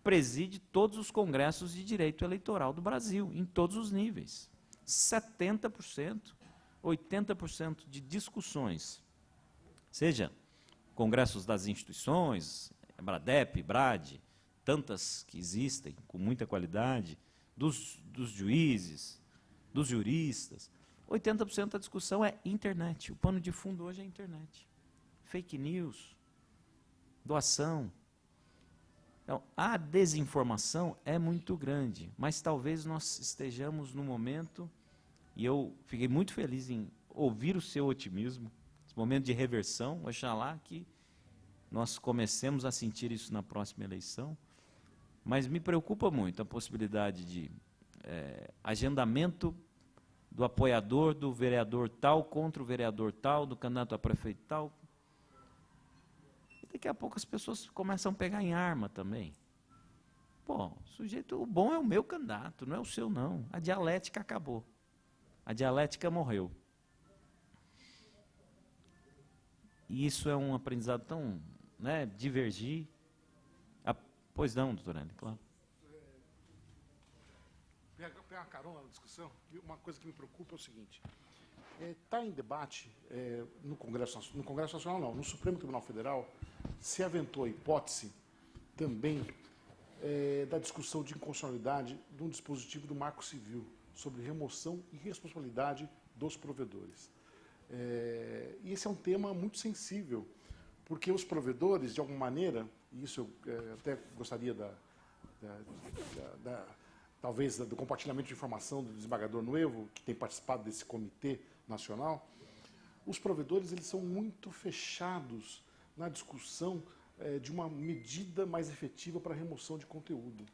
preside todos os congressos de direito eleitoral do Brasil, em todos os níveis. 70%, 80% de discussões, seja congressos das instituições, Bradep, Brad, tantas que existem, com muita qualidade, dos juízes, dos juristas, 80% da discussão é internet. O pano de fundo hoje é internet. Fake news, doação, Então, a desinformação é muito grande, mas talvez nós estejamos no momento, e eu fiquei muito feliz em ouvir o seu otimismo, esse momento de reversão, oxalá que nós comecemos a sentir isso na próxima eleição, mas me preocupa muito a possibilidade de agendamento do apoiador do vereador tal contra o vereador tal, do candidato a prefeito tal. E daqui a pouco as pessoas começam a pegar em arma também. Pô, o bom é o meu candidato, não é o seu não. A dialética acabou. A dialética morreu. E isso é um aprendizado tão, né, divergir. Pois não, doutor Hélio, claro. Pegar uma carona na discussão, e uma coisa que me preocupa é o seguinte, está em debate no Congresso Nacional não, no Supremo Tribunal Federal, se aventou a hipótese também da discussão de inconstitucionalidade de um dispositivo do Marco Civil sobre remoção e responsabilidade dos provedores. E esse é um tema muito sensível, porque os provedores, de alguma maneira, e isso eu até gostaria talvez do compartilhamento de informação do desembargador Nuevo, que tem participado desse comitê nacional, os provedores eles são muito fechados na discussão de uma medida mais efetiva para a remoção de conteúdo.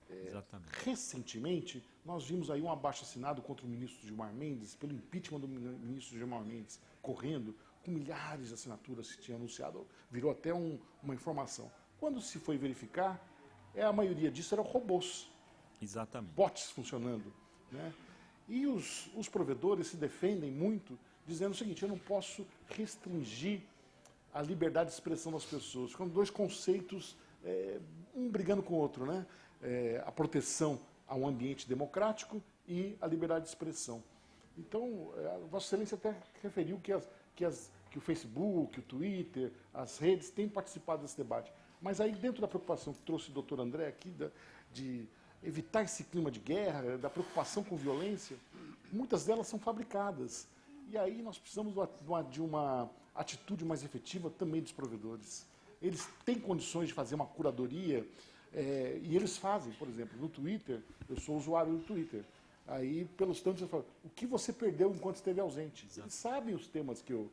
Exatamente. Recentemente, nós vimos aí um abaixo-assinado contra o ministro Gilmar Mendes, pelo impeachment do ministro Gilmar Mendes, correndo, com milhares de assinaturas que tinha anunciado, virou até uma informação. Quando se foi verificar, a maioria disso eram robôs. Exatamente. Bots funcionando. Né? E os provedores se defendem muito, dizendo o seguinte, eu não posso restringir a liberdade de expressão das pessoas. Ficam dois conceitos, um brigando com o outro, né? A proteção ao ambiente democrático e a liberdade de expressão. Então, Vossa Excelência até referiu que o Facebook, o Twitter, as redes têm participado desse debate. Mas aí, dentro da preocupação que trouxe o doutor André aqui, de evitar esse clima de guerra, da preocupação com violência, muitas delas são fabricadas. E aí nós precisamos de uma atitude mais efetiva também dos provedores. Eles têm condições de fazer uma curadoria, e eles fazem, por exemplo, no Twitter, eu sou usuário do Twitter, aí pelos tantos eu falo, o que você perdeu enquanto esteve ausente? Eles sabem os temas que eu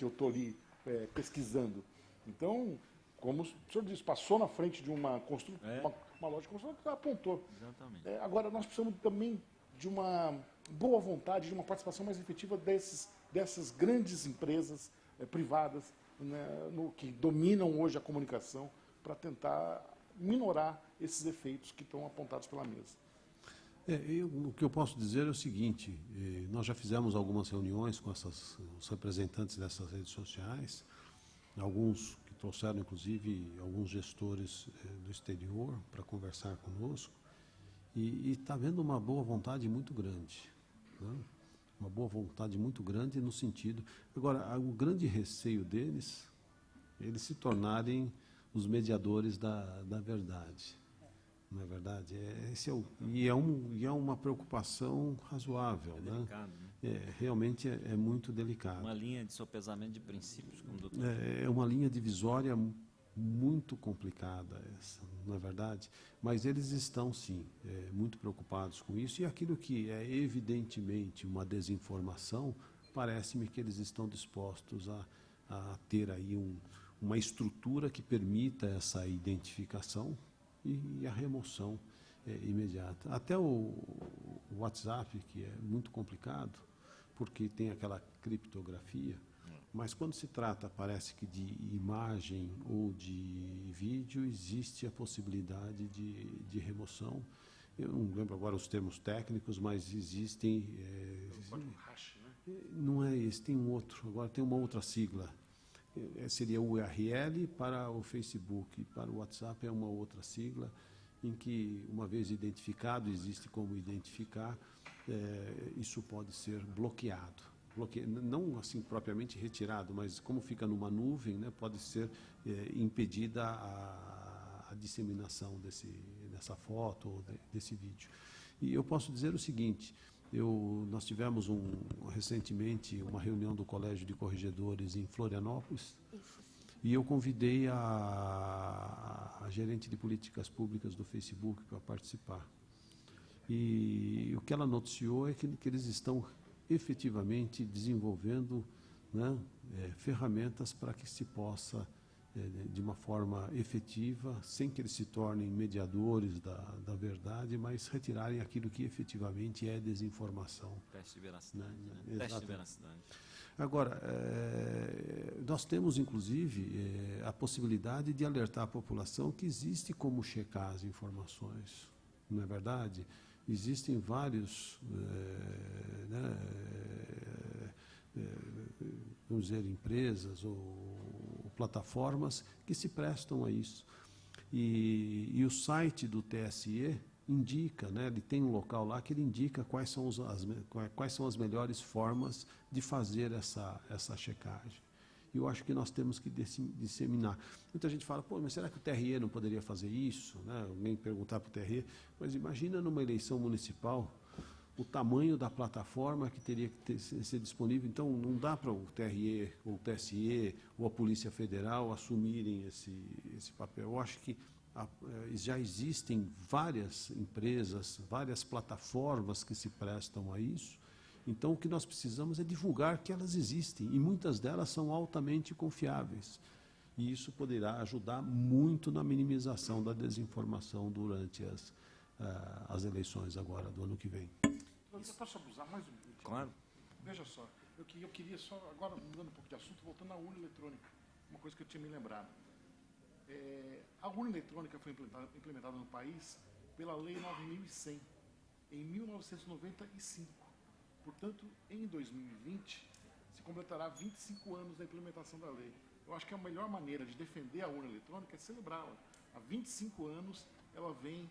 estou ali pesquisando. Então, como o senhor disse, passou na frente de uma loja de construção que apontou. Exatamente. Agora, nós precisamos também de uma boa vontade, de uma participação mais efetiva dessas grandes empresas privadas, né, que dominam hoje a comunicação, para tentar minorar esses efeitos que estão apontados pela mesa. O que eu posso dizer é o seguinte, nós já fizemos algumas reuniões com os representantes dessas redes sociais, alguns que trouxeram, inclusive, alguns gestores do exterior para conversar conosco, e está havendo uma boa vontade muito grande, né? Uma boa vontade muito grande no sentido... Agora, o grande receio deles, eles se tornarem os mediadores da verdade. Não é verdade? É uma preocupação razoável. Delicado, né? Realmente é muito delicado. Uma linha de sopesamento de princípios, como o doutor. É uma linha divisória muito complicada essa, não é verdade? Mas eles estão, sim, muito preocupados com isso. E aquilo que é evidentemente uma desinformação, parece-me que eles estão dispostos a ter aí uma estrutura que permita essa identificação e a remoção imediata. Até o WhatsApp, que é muito complicado, porque tem aquela criptografia, mas quando se trata, parece que de imagem ou de vídeo, existe a possibilidade de remoção. Eu não lembro agora os termos técnicos, mas existem... Não é esse, tem um outro, agora tem uma outra sigla. Seria o URL para o Facebook, para o WhatsApp é uma outra sigla, em que, uma vez identificado, existe como identificar, isso pode ser bloqueado. Não assim propriamente retirado, mas como fica numa nuvem, né, pode ser impedida a disseminação dessa foto ou desse vídeo. E eu posso dizer o seguinte, nós tivemos recentemente uma reunião do Colégio de Corregedores em Florianópolis, E eu convidei a gerente de políticas públicas do Facebook para participar. E o que ela noticiou é que eles estão efetivamente desenvolvendo, né, ferramentas para que se possa, de uma forma efetiva, sem que eles se tornem mediadores da verdade, mas retirarem aquilo que efetivamente é desinformação. Teste de veracidade. Né? Teste de Exatamente. veracidade. Agora, nós temos, inclusive, a possibilidade de alertar a população que existe como checar as informações, não é verdade? Existem vários, vamos dizer, empresas ou plataformas que se prestam a isso. E o site do TSE indica, né, ele tem um local lá que ele indica quais são as melhores formas de fazer essa checagem. E eu acho que nós temos que disseminar. Muita gente fala, pô, mas será que o TRE não poderia fazer isso? Né? Alguém perguntar para o TRE, mas imagina numa eleição municipal o tamanho da plataforma que teria que ser disponível. Então, não dá para o TRE, ou o TSE, ou a Polícia Federal assumirem esse papel. Eu acho que já existem várias empresas, várias plataformas que se prestam a isso. Então, o que nós precisamos é divulgar que elas existem, e muitas delas são altamente confiáveis. E isso poderá ajudar muito na minimização da desinformação durante as eleições agora, do ano que vem. Eu posso abusar mais um pouquinho? Claro. Veja só, eu queria só, agora mudando um pouco de assunto, voltando à urna eletrônica, uma coisa que eu tinha me lembrado. A urna eletrônica foi implementada no país pela Lei 9.100, em 1995. Portanto, em 2020, se completará 25 anos da implementação da lei. Eu acho que a melhor maneira de defender a urna eletrônica é celebrá-la. Há 25 anos, ela vem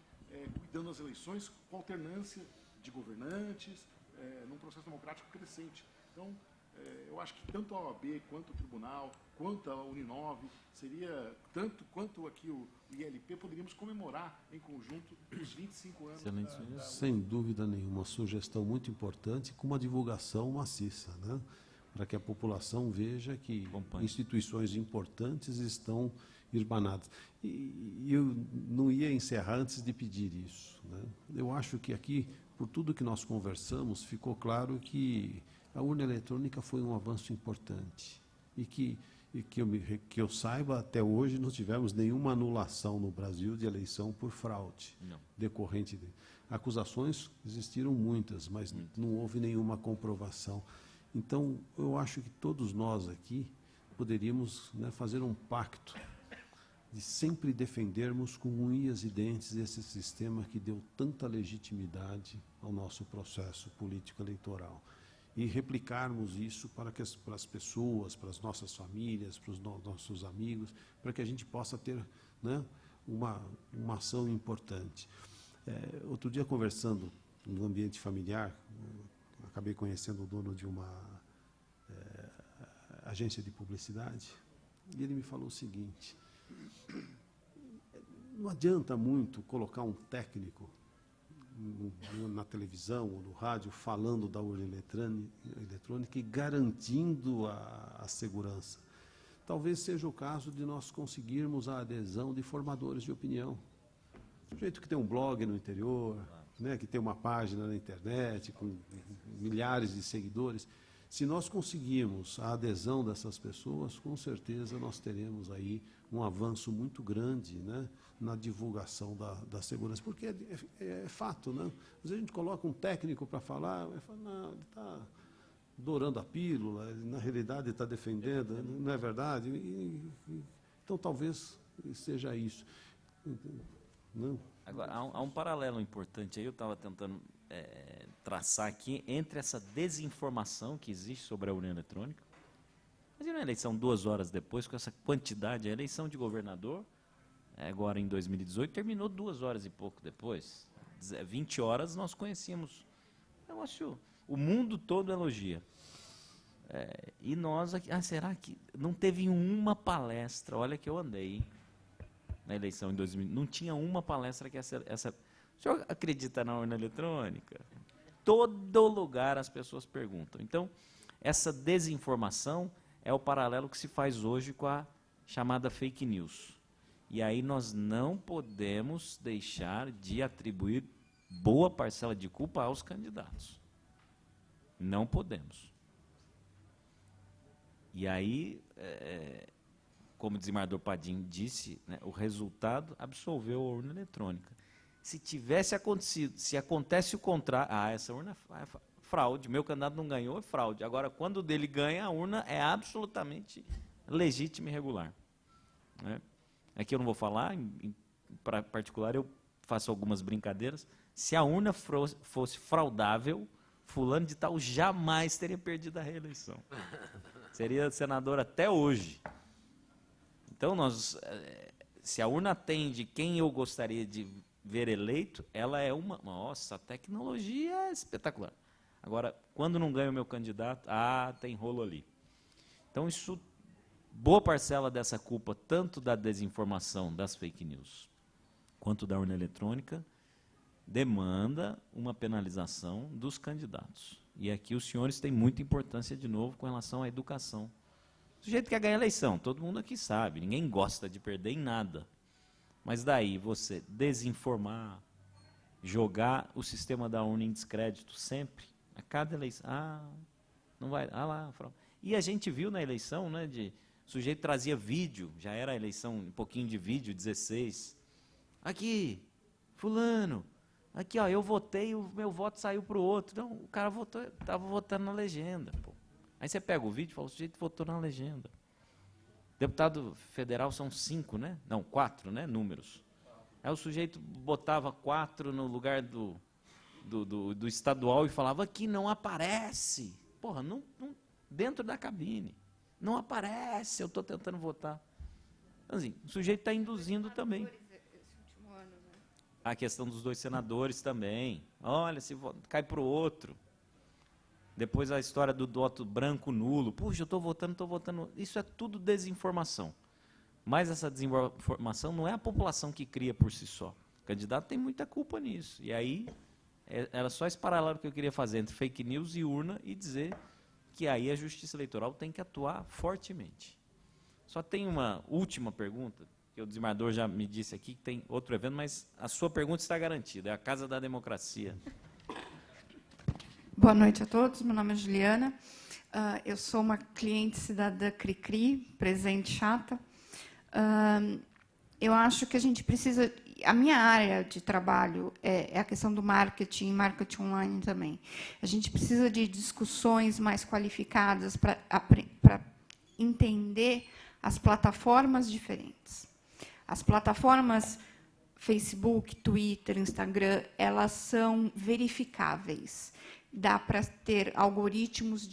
cuidando das eleições com alternância de governantes, num processo democrático crescente. Então, eu acho que tanto a OAB, quanto o Tribunal, quanto a Uninove, seria, tanto quanto aqui o ILP, poderíamos comemorar em conjunto os 25 anos. Excelente. Sem dúvida nenhuma, sugestão muito importante, com uma divulgação maciça, né? Para que a população veja que instituições importantes estão irmanadas. E eu não ia encerrar antes de pedir isso, né? Eu acho que aqui, por tudo que nós conversamos, ficou claro que a urna eletrônica foi um avanço importante e que eu saiba, até hoje não tivemos nenhuma anulação no Brasil de eleição por fraude. Não. Decorrente de acusações, existiram muitas, mas não houve nenhuma comprovação. Então, eu acho que todos nós aqui poderíamos, né, fazer um pacto de sempre defendermos com unhas e dentes esse sistema que deu tanta legitimidade ao nosso processo político eleitoral. E replicarmos isso para as pessoas, para as nossas famílias, para os nossos amigos, para que a gente possa ter, né, uma ação importante. Outro dia, conversando no ambiente familiar, acabei conhecendo o dono de uma agência de publicidade, e ele me falou o seguinte: não adianta muito colocar um técnico na televisão ou no rádio falando da urna eletrônica e garantindo a segurança. Talvez seja o caso de nós conseguirmos a adesão de formadores de opinião. Do jeito que tem um blog no interior, né, que tem uma página na internet com milhares de seguidores, se nós conseguirmos a adesão dessas pessoas, com certeza nós teremos aí um avanço muito grande, né, na divulgação da segurança, porque é fato, né? Às vezes a gente coloca um técnico para falar, ele fala, não, ele está dourando a pílula, ele, na realidade está defendendo, não é verdade? Então talvez seja isso. Não? Agora, há um paralelo importante aí, eu estava tentando traçar aqui, entre essa desinformação que existe sobre a urna eletrônica. Imagina a eleição 2 horas depois, com essa quantidade, a eleição de governador, agora em 2018, terminou 2 horas e pouco depois. 20 horas nós conhecíamos. Eu acho, o mundo todo elogia. E nós aqui, será que não teve uma palestra? Olha que eu andei na eleição em 2000, não tinha uma palestra que essa. O senhor acredita na urna eletrônica? Todo lugar as pessoas perguntam. Então, essa desinformação é o paralelo que se faz hoje com a chamada fake news. E aí nós não podemos deixar de atribuir boa parcela de culpa aos candidatos. Não podemos. E aí, como o desembargador Padim disse, né, o resultado absolveu a urna eletrônica. Se tivesse acontecido, se acontece o contrário, essa urna é fraude, meu candidato não ganhou, é fraude. Agora, quando o dele ganha, a urna é absolutamente legítima e regular. Né? Aqui eu não vou falar, em particular eu faço algumas brincadeiras. Se a urna fosse fraudável, fulano de tal jamais teria perdido a reeleição. Seria senador até hoje. Então, se a urna atende quem eu gostaria de ver eleito, ela é uma... Nossa, a tecnologia é espetacular. Agora, quando não ganha o meu candidato, tem rolo ali. Então, boa parcela dessa culpa, tanto da desinformação, das fake news, quanto da urna eletrônica, demanda uma penalização dos candidatos. E aqui os senhores têm muita importância, de novo, com relação à educação. O sujeito quer ganhar a eleição, todo mundo aqui sabe, ninguém gosta de perder em nada. Mas daí você desinformar, jogar o sistema da urna em descrédito sempre, a cada eleição, não vai, lá, fraude. E a gente viu na eleição, né, o sujeito trazia vídeo, já era a eleição, um pouquinho de vídeo, 16. Aqui, fulano, aqui, ó, eu votei, o meu voto saiu para o outro. Então, o cara estava votando na legenda. Pô. Aí você pega o vídeo e fala, o sujeito votou na legenda. Deputado federal são 5, né? Não, 4, né? Números. Aí o sujeito botava 4 no lugar do estadual e falava, aqui não aparece. Porra, não, dentro da cabine. Não aparece, eu estou tentando votar. Então, assim, o sujeito está induzindo também. A questão dos 2 senadores também. Olha, se cai para o outro. Depois a história do voto branco nulo. Puxa, eu estou votando. Isso é tudo desinformação. Mas essa desinformação não é a população que cria por si só. O candidato tem muita culpa nisso. E aí, era só esse paralelo que eu queria fazer entre fake news e urna e dizer que aí a Justiça Eleitoral tem que atuar fortemente. Só tem uma última pergunta, que o desembargador já me disse aqui que tem outro evento, mas a sua pergunta está garantida, é a Casa da Democracia. Boa noite a todos, meu nome é Juliana, eu sou uma cliente cidadã Cricri, presente chata. Eu acho que a gente precisa... A minha área de trabalho é a questão do marketing online também. A gente precisa de discussões mais qualificadas para entender as plataformas diferentes. As plataformas Facebook, Twitter, Instagram, elas são verificáveis. Dá para ter algoritmos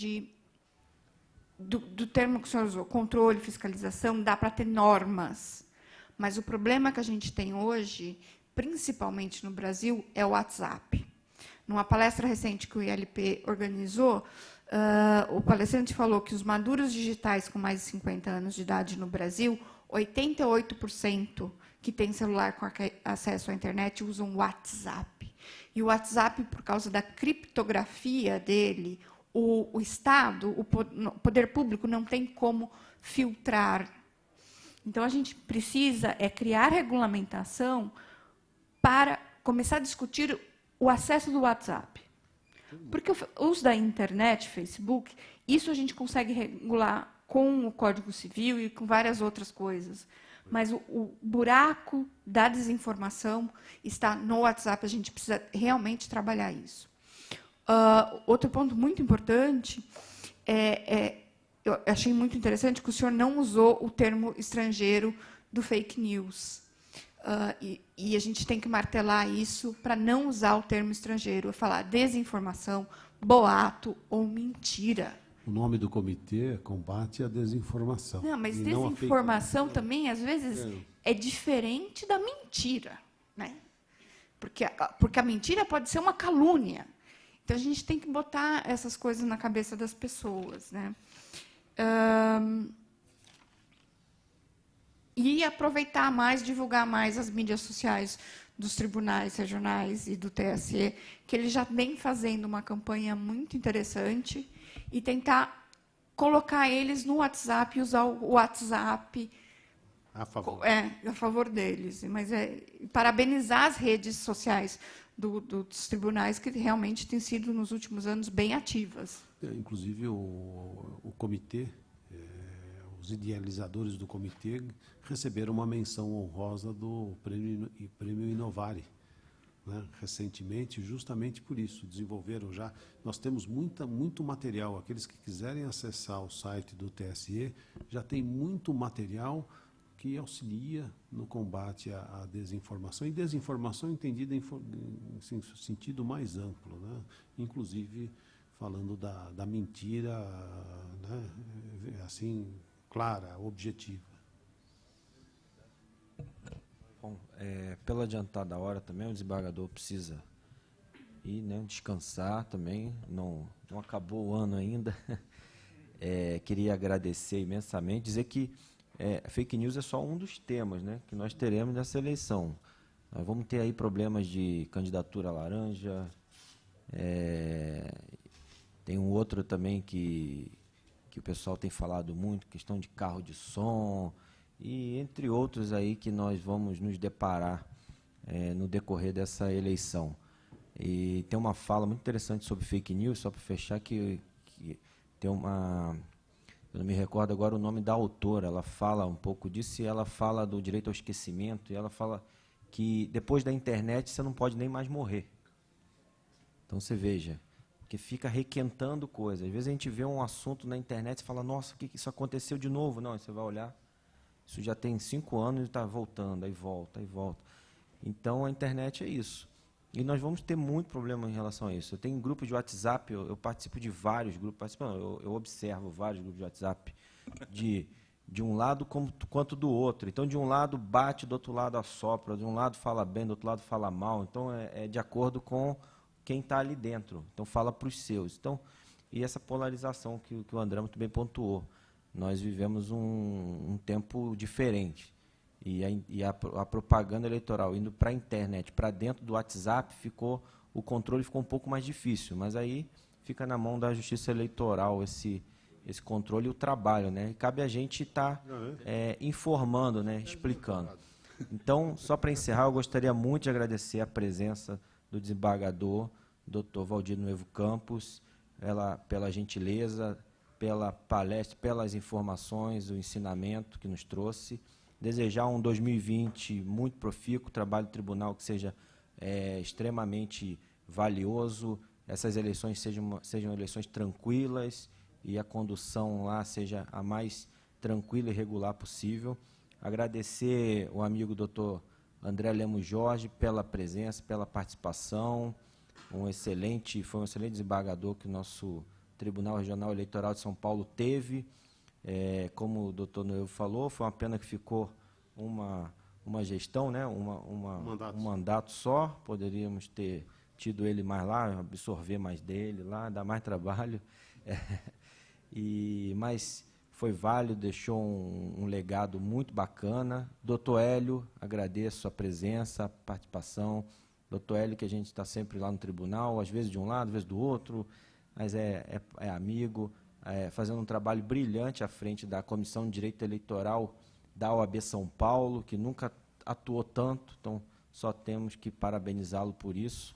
do termo que o senhor usou, controle, fiscalização, dá para ter normas. Mas o problema que a gente tem hoje, principalmente no Brasil, é o WhatsApp. Numa palestra recente que o ILP organizou, o palestrante falou que os maduros digitais com mais de 50 anos de idade no Brasil, 88% que têm celular com acesso à internet usam o WhatsApp. E o WhatsApp, por causa da criptografia dele, o Estado, o poder público, não tem como filtrar. Então, a gente precisa criar regulamentação para começar a discutir o acesso do WhatsApp. Porque o uso da internet, Facebook, isso a gente consegue regular com o Código Civil e com várias outras coisas. Mas o buraco da desinformação está no WhatsApp, a gente precisa realmente trabalhar isso. Outro ponto muito importante eu achei muito interessante que o senhor não usou o termo estrangeiro do fake news. E a gente tem que martelar isso para não usar o termo estrangeiro, falar desinformação, boato ou mentira. O nome do comitê é Combate à Desinformação. Não, mas desinformação também, às vezes, é diferente da mentira. Né? Porque a mentira pode ser uma calúnia. Então, a gente tem que botar essas coisas na cabeça das pessoas. Né? E aproveitar mais, divulgar mais as mídias sociais dos tribunais regionais e do TSE, que eles já vêm fazendo uma campanha muito interessante, e tentar colocar eles no WhatsApp e usar o WhatsApp A favor. A favor deles. Mas parabenizar as redes sociais dos tribunais, que realmente têm sido, nos últimos anos, bem ativas. Inclusive, o comitê, os idealizadores do comitê receberam uma menção honrosa do Prêmio Inovare, né, recentemente, justamente por isso. Desenvolveram já. Nós temos muito material. Aqueles que quiserem acessar o site do TSE, já tem muito material que auxilia no combate à desinformação, e desinformação entendida em sentido mais amplo, né? Inclusive falando da mentira, né? Assim, clara, objetiva. Bom, pela adiantada da hora também, o desembargador precisa ir, né, descansar também, não acabou o ano ainda. Queria agradecer imensamente, dizer que fake news é só um dos temas, né, que nós teremos nessa eleição. Nós vamos ter aí problemas de candidatura laranja, tem um outro também que o pessoal tem falado muito, questão de carro de som, e entre outros aí que nós vamos nos deparar no decorrer dessa eleição. E tem uma fala muito interessante sobre fake news, só para fechar, que tem uma... Eu não me recordo agora o nome da autora, ela fala um pouco disso, e ela fala do direito ao esquecimento, e ela fala que depois da internet você não pode nem mais morrer. Então você veja, que fica requentando coisas. Às vezes a gente vê um assunto na internet e fala, nossa, o que isso aconteceu de novo? Não, aí você vai olhar, isso já tem 5 anos e está voltando, aí volta, aí volta. Então a internet é isso. E nós vamos ter muito problema em relação a isso. Eu tenho grupos de WhatsApp, eu participo de vários grupos, eu observo vários grupos de WhatsApp, de um lado quanto do outro. Então, de um lado bate, do outro lado assopra, de um lado fala bem, do outro lado fala mal. Então, é de acordo com quem está ali dentro. Então, fala para os seus. Então, e essa polarização que o André muito bem pontuou. Nós vivemos um tempo diferente. E a propaganda eleitoral indo para a internet, para dentro do WhatsApp, o controle ficou um pouco mais difícil. Mas aí fica na mão da Justiça Eleitoral esse controle e o trabalho, né? E cabe a gente estar informando, né? Explicando. Então, só para encerrar, eu gostaria muito de agradecer a presença do desembargador, Dr. Valdir Nuevo Campos, pela gentileza, pela palestra, pelas informações, o ensinamento que nos trouxe. Desejar um 2020 muito profícuo, trabalho do tribunal que seja extremamente valioso, essas eleições sejam eleições tranquilas e a condução lá seja a mais tranquila e regular possível. Agradecer o amigo doutor André Lemos Jorge pela presença, pela participação, foi um excelente desembargador que o nosso Tribunal Regional Eleitoral de São Paulo teve. Como o doutor Noevo falou, foi uma pena que ficou uma gestão, né? Um mandato só, poderíamos ter tido ele mais lá, absorver mais dele lá, dar mais trabalho. Mas foi válido, deixou um legado muito bacana. Doutor Hélio, agradeço a presença, a participação. Doutor Hélio, que a gente está sempre lá no tribunal, às vezes de um lado, às vezes do outro, mas é amigo, fazendo um trabalho brilhante à frente da Comissão de Direito Eleitoral da OAB São Paulo, que nunca atuou tanto, então só temos que parabenizá-lo por isso.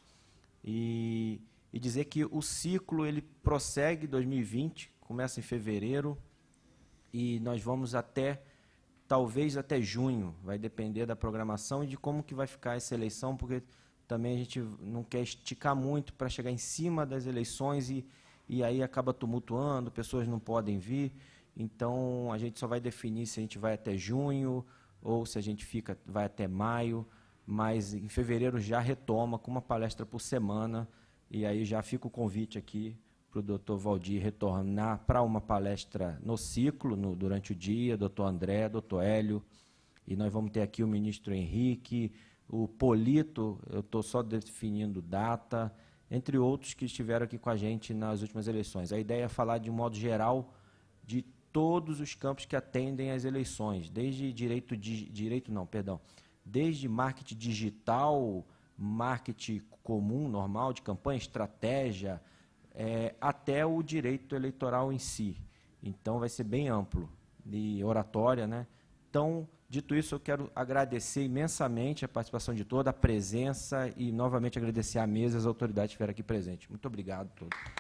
E dizer que o ciclo ele prossegue 2020, começa em fevereiro, e nós vamos talvez até junho, vai depender da programação e de como que vai ficar essa eleição, porque também a gente não quer esticar muito para chegar em cima das eleições e aí acaba tumultuando, pessoas não podem vir. Então, a gente só vai definir se a gente vai até junho ou se a gente vai até maio, mas em fevereiro já retoma com uma palestra por semana, e aí já fica o convite aqui para o doutor Valdir retornar para uma palestra no ciclo, durante o dia, doutor André, doutor Hélio, e nós vamos ter aqui o ministro Henrique, o Polito, eu estou só definindo data, entre outros que estiveram aqui com a gente nas últimas eleições. A ideia é falar de um modo geral de todos os campos que atendem às eleições, desde desde marketing digital, marketing comum, normal, de campanha, estratégia, até o direito eleitoral em si. Então, vai ser bem amplo, de oratória, né? Então, Dito isso, eu quero agradecer imensamente a participação de todos, a presença e, novamente, agradecer à mesa e às autoridades que estiveram aqui presentes. Muito obrigado a todos.